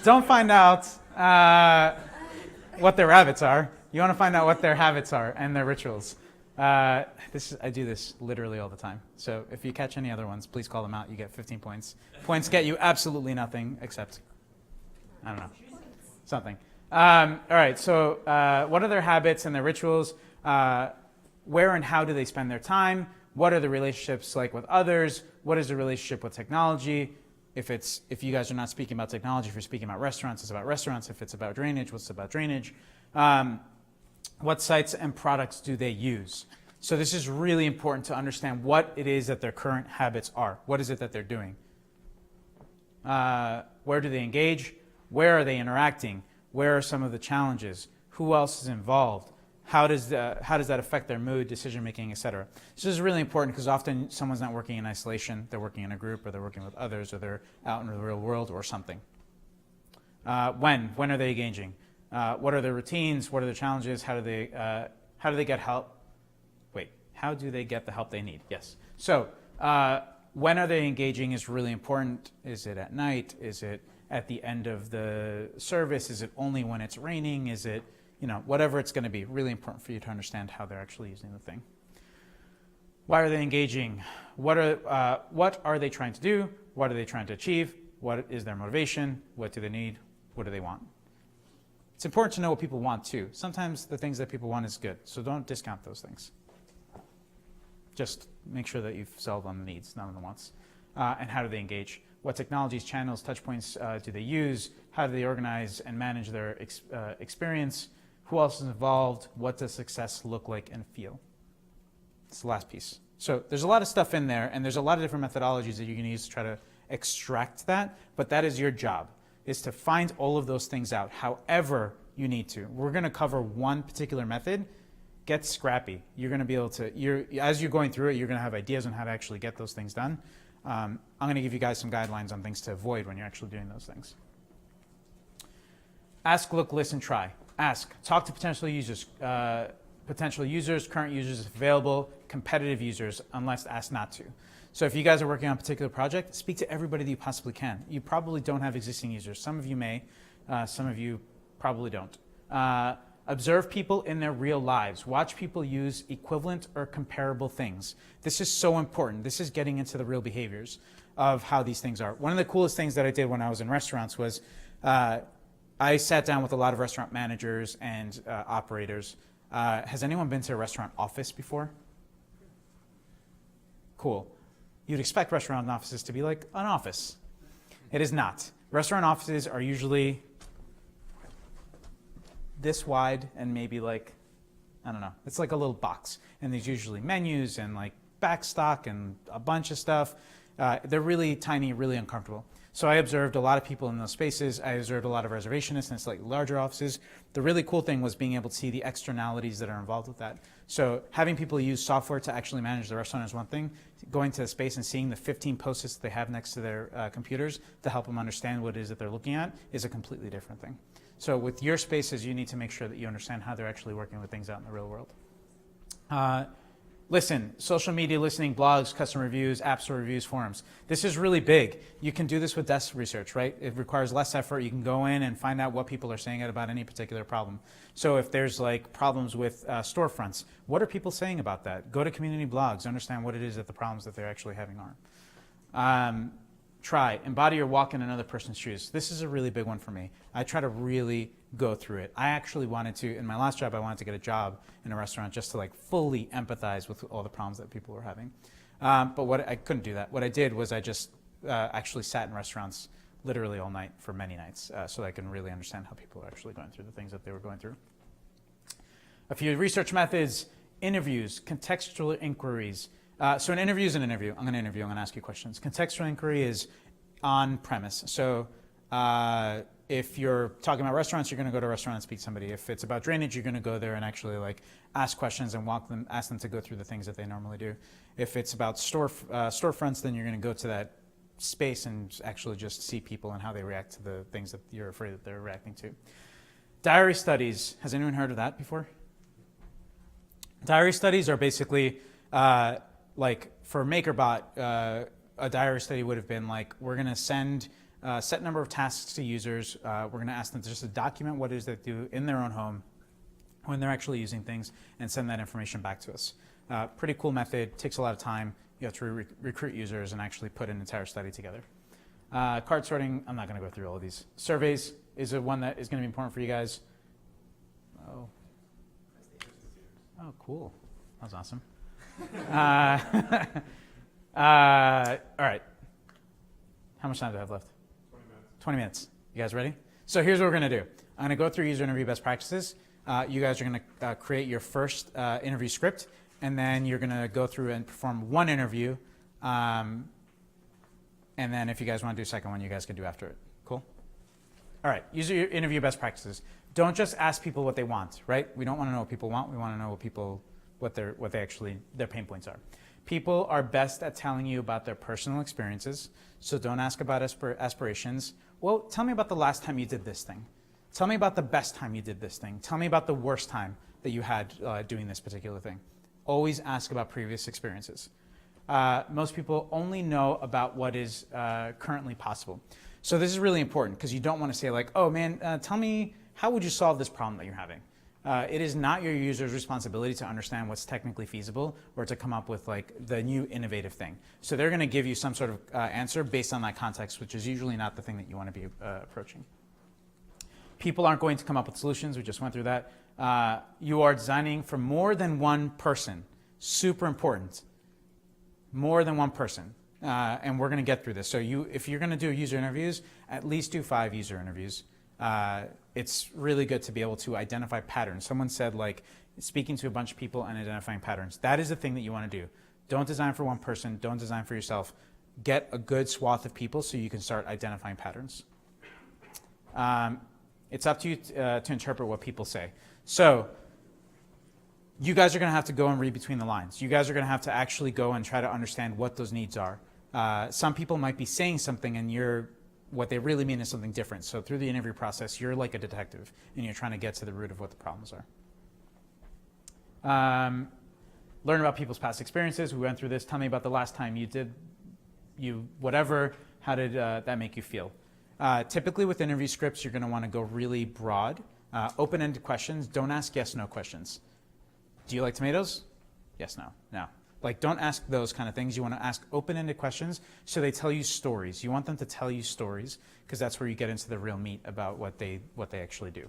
Don't find out what their rabbits are. You want to find out what their habits are and their rituals. I do this literally all the time. So if you catch any other ones, please call them out. You get 15 points. Points get you absolutely nothing except, I don't know, something. All right, so what are their habits and their rituals? Where and how do they spend their time? What are the relationships like with others? What is the relationship with technology? If you guys are not speaking about technology, if you're speaking about restaurants, it's about restaurants. If it's about drainage, what's about drainage? What sites and products do they use? So this is really important to understand what it is that their current habits are. What is it that they're doing? Where do they engage? Where are they interacting? Where are some of the challenges? Who else is involved? How does that affect their mood, decision making, etc.? This is really important because often someone's not working in isolation. They're working in a group, or they're working with others, or they're out in the real world, or something. When are they engaging? What are their routines? What are their challenges? How do they get help? Wait, how do they get the help they need? Yes. So when are they engaging is really important. Is it at night? Is it at the end of the service? Is it only when it's raining? Is it, whatever it's going to be? Really important for you to understand how they're actually using the thing. Why are they engaging? What are they trying to do? What are they trying to achieve? What is their motivation? What do they need? What do they want? It's important to know what people want too. Sometimes the things that people want is good, so don't discount those things. Just make sure that you've solved on the needs, not on the wants. And how do they engage? What technologies, channels, touch points do they use? How do they organize and manage their experience? Who else is involved? What does success look like and feel? It's the last piece. So there's a lot of stuff in there, and there's a lot of different methodologies that you can use to try to extract that, but that is your job, is to find all of those things out, however you need to. We're going to cover one particular method. Get scrappy. You're going to be able to, as you're going through it, you're going to have ideas on how to actually get those things done. I'm going to give you guys some guidelines on things to avoid when you're actually doing those things. Ask, look, listen, try. Ask. Talk to potential users, current users if available, competitive users, unless asked not to. So if you guys are working on a particular project, speak to everybody that you possibly can. You probably don't have existing users. Some of you may, some of you probably don't. Observe people in their real lives. Watch people use equivalent or comparable things. This is so important. This is getting into the real behaviors of how these things are. One of the coolest things that I did when I was in restaurants was I sat down with a lot of restaurant managers and operators. Has anyone been to a restaurant office before? Cool. You'd expect restaurant offices to be like an office. It is not. Restaurant offices are usually this wide and maybe like, I don't know, it's like a little box. And there's usually menus and like back stock and a bunch of stuff. They're really tiny, really uncomfortable. So I observed a lot of people in those spaces. I observed a lot of reservationists in slightly larger offices. The really cool thing was being able to see the externalities that are involved with that. So having people use software to actually manage the restaurant is one thing. Going to the space and seeing the 15 post-its they have next to their computers to help them understand what it is that they're looking at is a completely different thing. So with your spaces, you need to make sure that you understand how they're actually working with things out in the real world. Listen, social media listening, blogs, customer reviews, app store reviews, forums. This is really big. You can do this with desk research, right? It requires less effort. You can go in and find out what people are saying about any particular problem. So if there's like problems with storefronts, what are people saying about that? Go to community blogs, understand what it is that the problems that they're actually having are. Try, embody or walk in another person's shoes. This is a really big one for me. I try to really go through it. I actually wanted to, in my last job, I wanted to get a job in a restaurant just to like fully empathize with all the problems that people were having. But I couldn't do that. What I did was I just actually sat in restaurants literally all night for many nights so that I can really understand how people are actually going through the things that they were going through. A few research methods, interviews, contextual inquiries. So an interview is an interview. I'm going to interview. I'm going to ask you questions. Contextual inquiry is on premise. So if you're talking about restaurants, you're going to go to a restaurant and speak to somebody. If it's about drainage, you're going to go there and actually like ask questions and ask them to go through the things that they normally do. If it's about storefronts, then you're going to go to that space and actually just see people and how they react to the things that you're afraid that they're reacting to. Diary studies. Has anyone heard of that before? Diary studies are basically like for MakerBot, a diary study would have been like, we're going to send a set number of tasks to users. We're going to ask them to just document what it is they do in their own home when they're actually using things and send that information back to us. Pretty cool method, takes a lot of time. You have to recruit users and actually put an entire study together. Card sorting, I'm not going to go through all of these. Surveys is one that is going to be important for you guys. Oh, cool. That was awesome. All right. How much time do I have left? 20 minutes. 20 minutes. You guys ready? So here's what we're going to do. I'm going to go through user interview best practices. you guys are going to create your first interview script, and then you're going to go through and perform one interview. And then if you guys want to do a second one, you guys can do after it. Cool? All right, user interview best practices. Don't just ask people what they want, right? We don't want to know what people want. We want to know what their pain points are. People are best at telling you about their personal experiences, so don't ask about aspirations. Well, tell me about the last time you did this thing. Tell me about the best time you did this thing. Tell me about the worst time that you had doing this particular thing. Always ask about previous experiences. Most people only know about what is currently possible. So this is really important because you don't want to say like, oh man, tell me, how would you solve this problem that you're having? It is not your user's responsibility to understand what's technically feasible or to come up with like the new innovative thing. So they're going to give you some sort of answer based on that context, which is usually not the thing that you want to be approaching. People aren't going to come up with solutions. We just went through that. You are designing for more than one person. Super important. More than one person. And we're going to get through this. So if you're going to do user interviews, at least do 5 user interviews. It's really good to be able to identify patterns. Someone said like speaking to a bunch of people and identifying patterns. That is the thing that you want to do. Don't design for one person. Don't design for yourself. Get a good swath of people so you can start identifying patterns. It's up to you to interpret what people say. So you guys are going to have to go and read between the lines. You guys are going to have to actually go and try to understand what those needs are. Some people might be saying something and what they really mean is something different. So through the interview process, you're like a detective and you're trying to get to the root of what the problems are. Learn about people's past experiences. We went through this. Tell me about the last time you did whatever. How did that make you feel? Typically with interview scripts, you're going to want to go really broad. Open-ended questions. Don't ask yes/no questions. Do you like tomatoes? Yes, no, no. Like, don't ask those kind of things. You want to ask open-ended questions so they tell you stories. You want them to tell you stories because that's where you get into the real meat about what they actually do,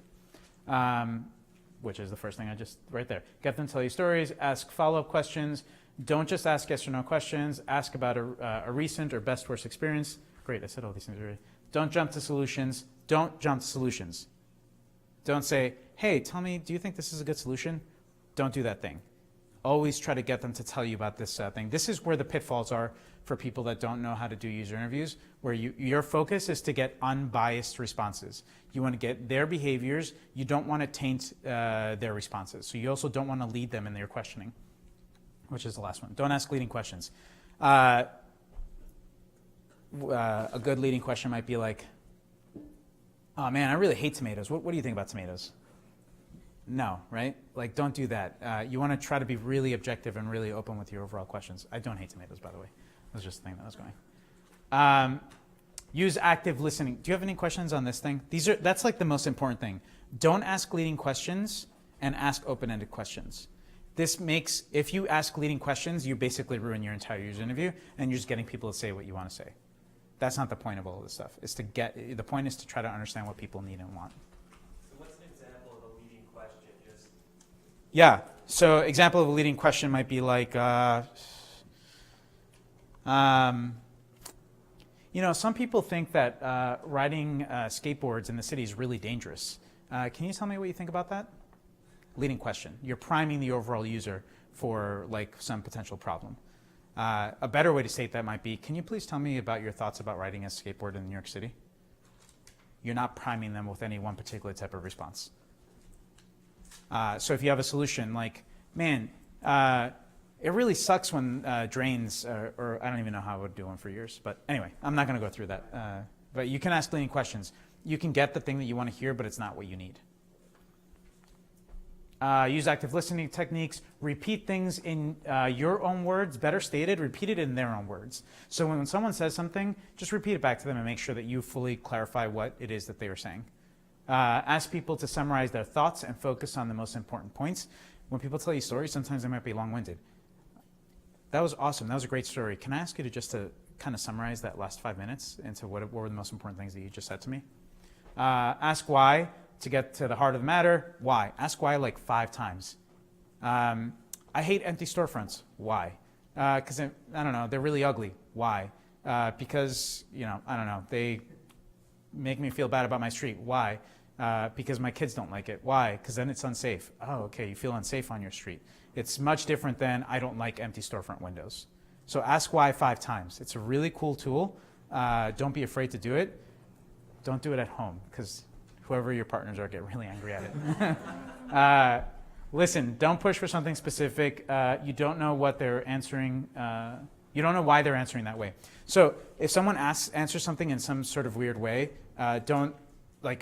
which is the first thing I just right there. Get them to tell you stories. Ask follow-up questions. Don't just ask yes or no questions. Ask about a recent or best worst experience. Great, I said all these things already. Don't jump to solutions. Don't jump to solutions. Don't say, hey, tell me, do you think this is a good solution? Don't do that thing. Always try to get them to tell you about this thing. This is where the pitfalls are for people that don't know how to do user interviews, where your focus is to get unbiased responses. You want to get their behaviors. You don't want to taint their responses. So you also don't want to lead them in their questioning, which is the last one. Don't ask leading questions. A good leading question might be like, oh man, I really hate tomatoes. What do you think about tomatoes? No, right? Like, don't do that. You want to try to be really objective and really open with your overall questions. I don't hate tomatoes, by the way. That was just the thing that was going. Use active listening. Do you have any questions on this thing? That's like the most important thing. Don't ask leading questions and ask open-ended questions. This makes, if you ask leading questions, you basically ruin your entire user interview and you're just getting people to say what you want to say. That's not the point of all of this stuff. The point is to try to understand what people need and want. Yeah, so example of a leading question might be like, some people think that riding skateboards in the city is really dangerous. Can you tell me what you think about that? Leading question. You're priming the overall user for like some potential problem. A better way to state that might be, can you please tell me about your thoughts about riding a skateboard in New York City? You're not priming them with any one particular type of response. So if you have a solution like, man, it really sucks when drains, or I don't even know how I would do one for years. But anyway, I'm not going to go through that. But you can ask leading questions. You can get the thing that you want to hear, but it's not what you need. Use active listening techniques. Repeat things in your own words, better stated, repeat it in their own words. So when someone says something, just repeat it back to them and make sure that you fully clarify what it is that they are saying. Ask people to summarize their thoughts and focus on the most important points. When people tell you stories, sometimes they might be long-winded. That was awesome. That was a great story. Can I ask you to kind of summarize that last 5 minutes into what were the most important things that you just said to me? Ask why to get to the heart of the matter. Why? Ask why like 5 times. I hate empty storefronts. Why? Because, I don't know, they're really ugly. Why? Because, I don't know, they make me feel bad about my street. Why? because my kids don't like it. Why? Because then it's unsafe. Oh, okay, you feel unsafe on your street. It's much different than I don't like empty storefront windows. So ask why 5 times. It's a really cool tool. Don't be afraid to do it. Don't do it at home, because whoever your partners are get really angry at it. Listen, don't push for something specific. You don't know what they're answering. You don't know why they're answering that way. So if someone answers something in some sort of weird way, don't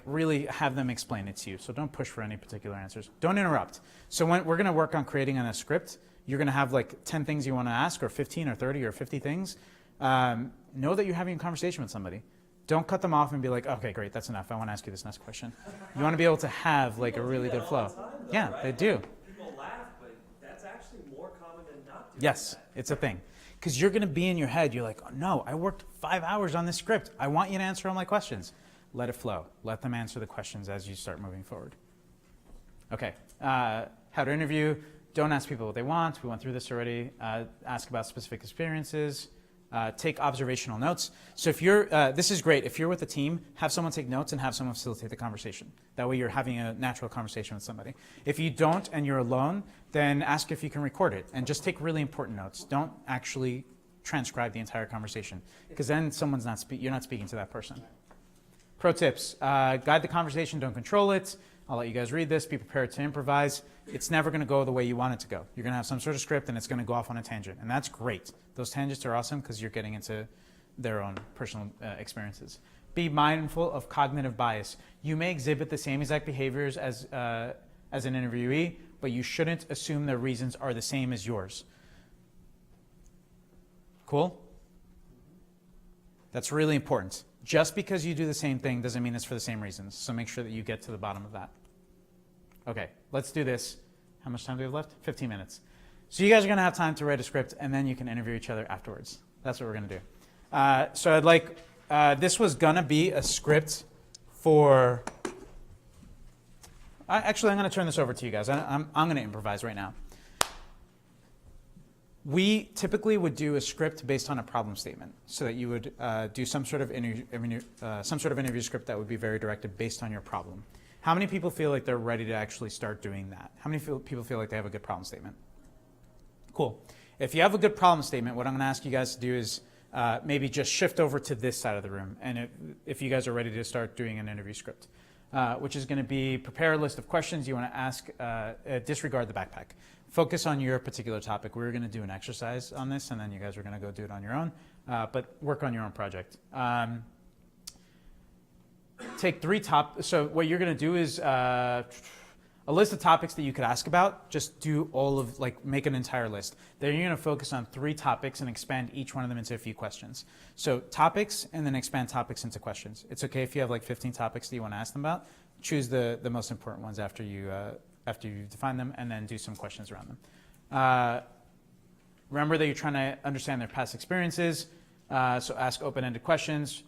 really have them explain it to you. So don't push for any particular answers. Don't interrupt. So when we're going to work on creating a script, you're going to have 10 things you want to ask, or 15 or 30 or 50 things. Know that you're having a conversation with somebody. Don't cut them off and be like, okay, great, that's enough. I want to ask you this next question. You want to be able to have a really good flow. Yeah, they do. People laugh, but that's actually more common than not doing Yes, that. it's a thing. Because you're going to be in your head, you're like, oh, no, I worked 5 hours on this script. I want you to answer all my questions. Let it flow. Let them answer the questions as you start moving forward. Okay, how to interview. Don't ask people what they want. We went through this already. Ask about specific experiences. Take observational notes. So if you're, this is great. If you're with a team, have someone take notes and have someone facilitate the conversation. That way you're having a natural conversation with somebody. If you don't and you're alone, then ask if you can record it and just take really important notes. Don't actually transcribe the entire conversation, because then someone's not you're not speaking to that person. Pro tips, guide the conversation, don't control it. I'll let you guys read this. Be prepared to improvise. It's never going to go the way you want it to go. You're going to have some sort of script and it's going to go off on a tangent. And that's great. Those tangents are awesome because you're getting into their own personal experiences. Be mindful of cognitive bias. You may exhibit the same exact behaviors as an interviewee, but you shouldn't assume their reasons are the same as yours. Cool? That's really important. Just because you do the same thing doesn't mean it's for the same reasons. So make sure that you get to the bottom of that. Okay, let's do this. How much time do we have left? 15 minutes. So you guys are going to have time to write a script, and then you can interview each other afterwards. That's what we're going to do. So I'd like, this was going to be a script for, actually I'm going to turn this over to you guys. I'm going to improvise right now. We typically would do a script based on a problem statement, so that you would do some sort of interview script that would be very directed based on your problem. How many people feel like they're ready to actually start doing that? How many people feel like they have a good problem statement? Cool. If you have a good problem statement, what I'm going to ask you guys to do is maybe just shift over to this side of the room, and if you guys are ready to start doing an interview script, which is going to be prepare a list of questions you want to ask, disregard the backpack. Focus on your particular topic. We're going to do an exercise on this, and then you guys are going to go do it on your own, but work on your own project. Take 3 so what you're going to do is a list of topics that you could ask about. Just do all of, make an entire list. Then you're going to focus on 3 topics and expand each one of them into a few questions. So topics, and then expand topics into questions. It's okay if you have 15 topics that you want to ask them about. Choose the most important ones after you define them, and then do some questions around them. Remember that you're trying to understand their past experiences, so ask open-ended questions.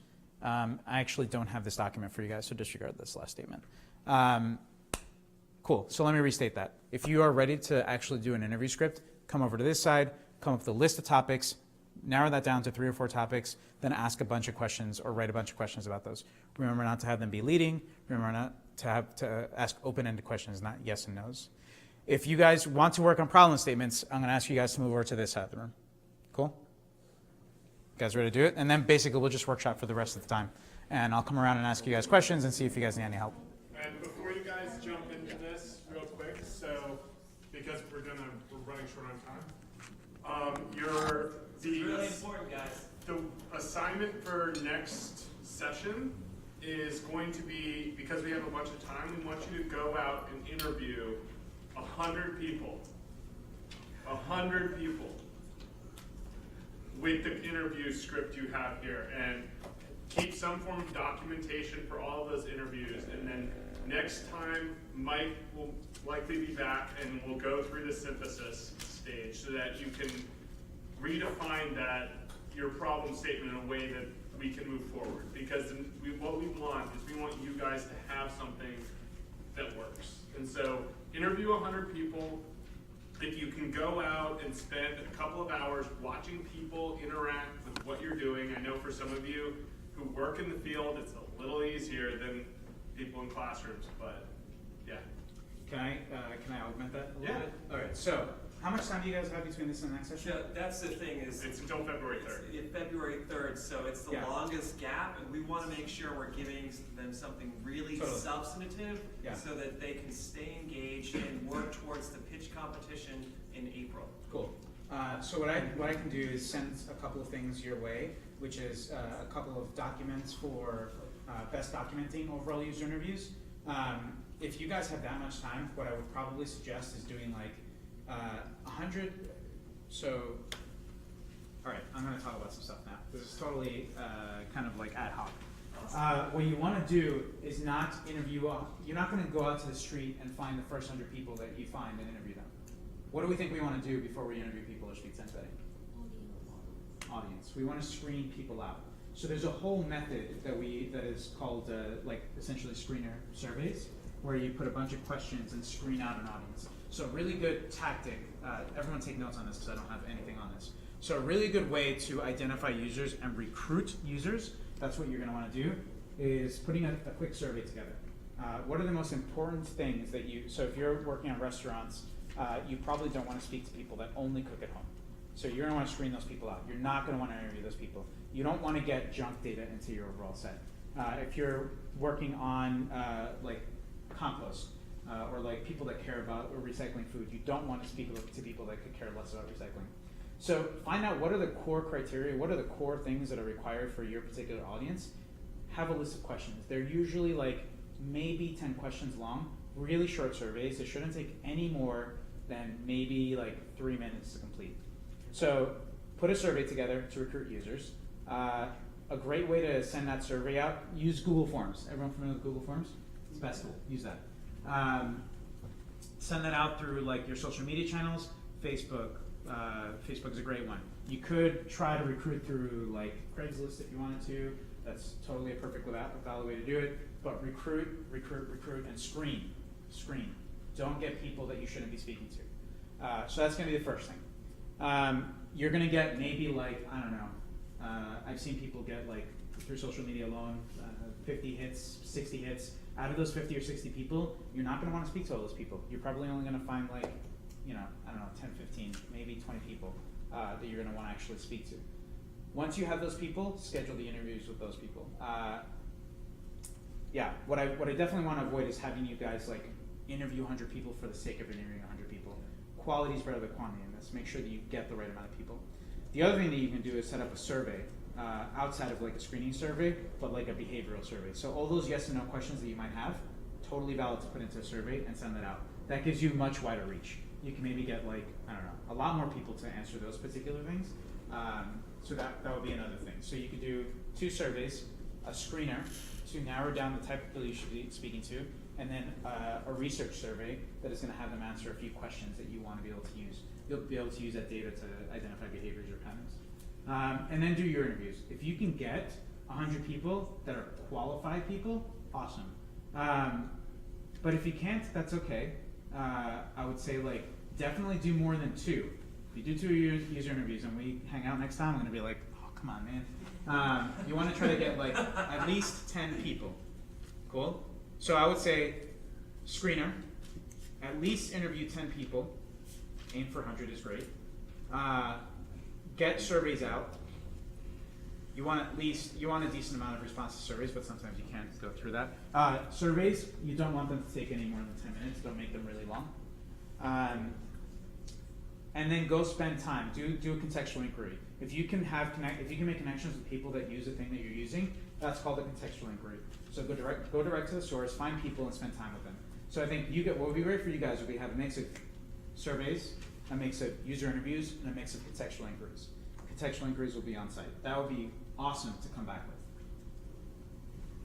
I actually don't have this document for you guys, so disregard this last statement. Cool, so let me restate that. If you are ready to actually do an interview script, come over to this side, come up with a list of topics, narrow that down to 3 or 4 topics, then ask a bunch of questions or write a bunch of questions about those. Remember not to have them be leading. Remember not to ask open-ended questions, not yes and no's. If you guys want to work on problem statements, I'm going to ask you guys to move over to this side of the room. Cool? You guys ready to do it? And then basically we'll just workshop for the rest of the time. And I'll come around and ask you guys questions and see if you guys need any help. And before you guys jump into this real quick, so because we're running short on time, It's really important, guys. The assignment for next session is going to be, because we have a bunch of time, we want you to go out and interview 100 people. 100 people with the interview script you have here, and keep some form of documentation for all of those interviews. And then next time, Mike will likely be back and we'll go through the synthesis stage so that you can redefine your problem statement in a way that we can move forward. Because what we want is we want you guys to have something that works. And so interview 100 people. If you can go out and spend a couple of hours watching people interact with what you're doing, I know for some of you who work in the field, it's a little easier than people in classrooms, but yeah. Can I augment that a little Yeah. bit? All right. So, how much time do you guys have between this and the next session? So that's the thing is. It's until February 3rd. It's February 3rd, so it's the Yeah. longest gap, and we want to make sure we're giving them something really Totally. substantive Yeah. so that they can stay engaged and work towards the pitch competition in April. Cool. So what I can do is send a couple of things your way, which is a couple of documents for best documenting overall user interviews. If you guys have that much time, what I would probably suggest is doing like 100. So, all right, I'm going to talk about some stuff now. This is totally kind of like ad hoc. What you want to do is not interview. You're not going to go out to the street and find the first 100 people that you find and interview them. What do we think we want to do before we interview people or speak sense vetting? Audience. We want to screen people out. So there's a whole method that is called like essentially screener surveys, where you put a bunch of questions and screen out an audience. So a really good tactic. Everyone take notes on this because I don't have anything on this. So a really good way to identify users and recruit users. That's what you're going to want to do. Is putting a quick survey together. What are the most important things that you? So if you're working on restaurants, you probably don't want to speak to people that only cook at home. So you're going to want to screen those people out. You're not going to want to interview those people. You don't want to get junk data into your overall set. If you're working on like compost or like people that care about recycling food, you don't want to speak to people that could care less about recycling. So find out what are the core criteria, what are the core things that are required for your particular audience. Have a list of questions. They're usually like maybe 10 questions long, really short surveys. It shouldn't take any more than maybe like 3 minutes to complete. So put a survey together to recruit users. A great way to send that survey out, use Google Forms. Everyone familiar with Google Forms? It's the best tool, use that. Send that out through like your social media channels. Facebook is a great one. You could try to recruit through like Craigslist if you wanted to. That's totally a perfect valid way to do it. But recruit, and screen. Don't get people that you shouldn't be speaking to. So that's going to be the first thing. You're going to get maybe like, I don't know, I've seen people get like through social media alone, 50 hits, 60 hits. Out of those 50 or 60 people, you're not going to want to speak to all those people. You're probably only going to find like, you know, I don't know, 10, 15, maybe 20 people that you're going to want to actually speak to. Once you have those people, schedule the interviews with those people. Yeah, what I definitely want to avoid is having you guys like interview 100 people for the sake of interviewing 100 people. Quality is better than quantity in this. Make sure that you get the right amount of people. The other thing that you can do is set up a survey outside of like a screening survey, but like a behavioral survey. So all those yes and no questions that you might have, totally valid to put into a survey and send that out. That gives you much wider reach. You can maybe get like, I don't know, a lot more people to answer those particular things. So that would be another thing. So you could do 2 surveys, a screener to narrow down the type of people you should be speaking to, and then a research survey that is going to have them answer a few questions that you want to be able to use. You'll be able to use that data to identify behaviors or patterns. And then do your interviews. If you can get 100 people that are qualified people, awesome. But if you can't, that's okay. I would say like definitely do more than 2. If you do 2 user interviews and we hang out next time, I'm going to be like, oh, come on, man. You want to try to get like at least 10 people. Cool? So I would say screener, at least interview 10 people. Aim for 100 is great. Get surveys out. You want a decent amount of response to surveys, but sometimes you can't go through that. Surveys, you don't want them to take any more than 10 minutes. Don't make them really long. And then go spend time. Do a contextual inquiry. If you can make connections with people that use the thing that you're using, that's called a contextual inquiry. So go direct to the source, find people, and spend time with them. So I think what would be great for you guys would be have a mix of surveys, a mix of user interviews, and a mix of contextual inquiries. Contextual inquiries will be on site. That would be awesome to come back with.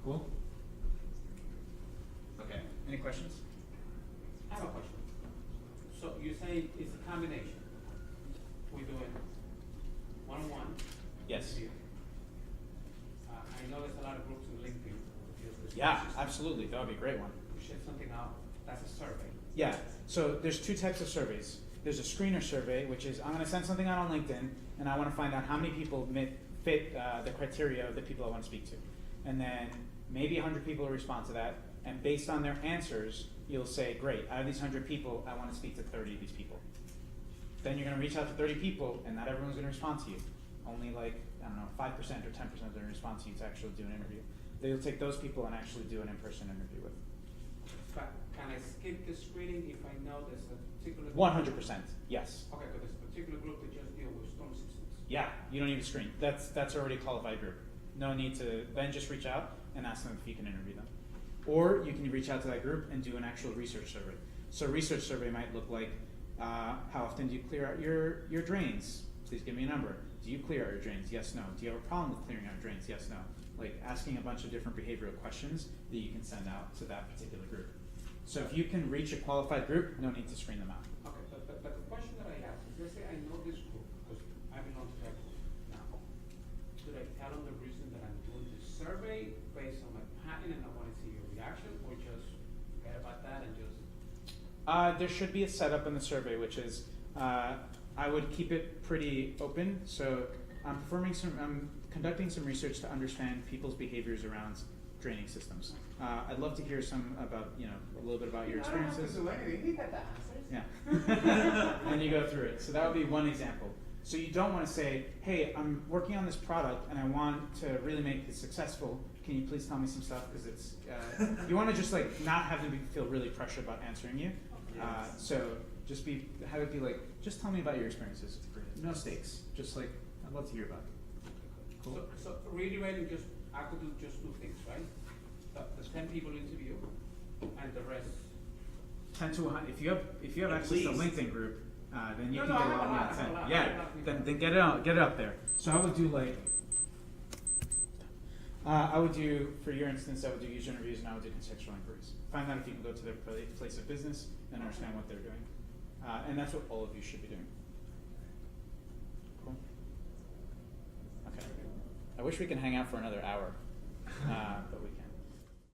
Cool? Okay. Any questions? I have a question. So you say it's a combination. We're doing one-on-one. Yes. interview. I know there's a lot of groups in LinkedIn. Yeah, absolutely. That would be a great one. You share something out. That's a survey. Yeah. So there's 2 types of surveys. There's a screener survey, which is I'm going to send something out on LinkedIn, and I want to find out how many people fit the criteria of the people I want to speak to. And then maybe 100 people will respond to that. And based on their answers, you'll say, great, out of these 100 people, I want to speak to 30 of these people. Then you're going to reach out to 30 people, and not everyone's going to respond to you. Only like, I don't know, 5% or 10% are going to respond to you to actually do an interview. They'll take those people and actually do an in-person interview with. But can I skip the screening if I know there's a particular? 100%, yes. Okay, but there's a particular group that just deal with storm systems. Yeah, you don't need to screen. That's already a qualified group. No need to, then just reach out and ask them if you can interview them. Or you can reach out to that group and do an actual research survey. So a research survey might look like, how often do you clear out your drains? Please give me a number. Do you clear out your drains? Yes, no. Do you have a problem with clearing out drains? Yes, no. Like asking a bunch of different behavioral questions that you can send out to that particular group. So if you can reach a qualified group, no need to screen them out. Okay, but the question that I have is, let's say I know this group, because I belong to that group now. Should I tell them the reason that I'm doing this survey based on my pattern and I want to see your reaction, or just forget about that and just? There should be a setup in the survey, which is, I would keep it pretty open. So I'm conducting some research to understand people's behaviors around draining systems. I'd love to hear some about, a little bit about your experiences. I don't have to do anything. You got the answers. Yeah. And you go through it. So that would be one example. So you don't want to say, hey, I'm working on this product and I want to really make it successful. Can you please tell me some stuff? Because it's, you want to just like not have them feel really pressured about answering you. So just have it be like, just tell me about your experiences. No stakes. Just like, I'd love to hear about it. Cool. So reiterating, I could do just two things, right? The 10 people interview, and the rest. 10 to 100. If you have At access to least. LinkedIn group, then you No, can no, get I a have lot a more lot, than I have 10. a lot. Yeah, I have a lot. then get it up there. So I would do like, I would do, for your instance, I would do user interviews and I would do contextual inquiries. Find out if you can go to their place of business and understand what they're doing. And that's what all of you should be doing. Cool. Okay. I wish we could hang out for another hour.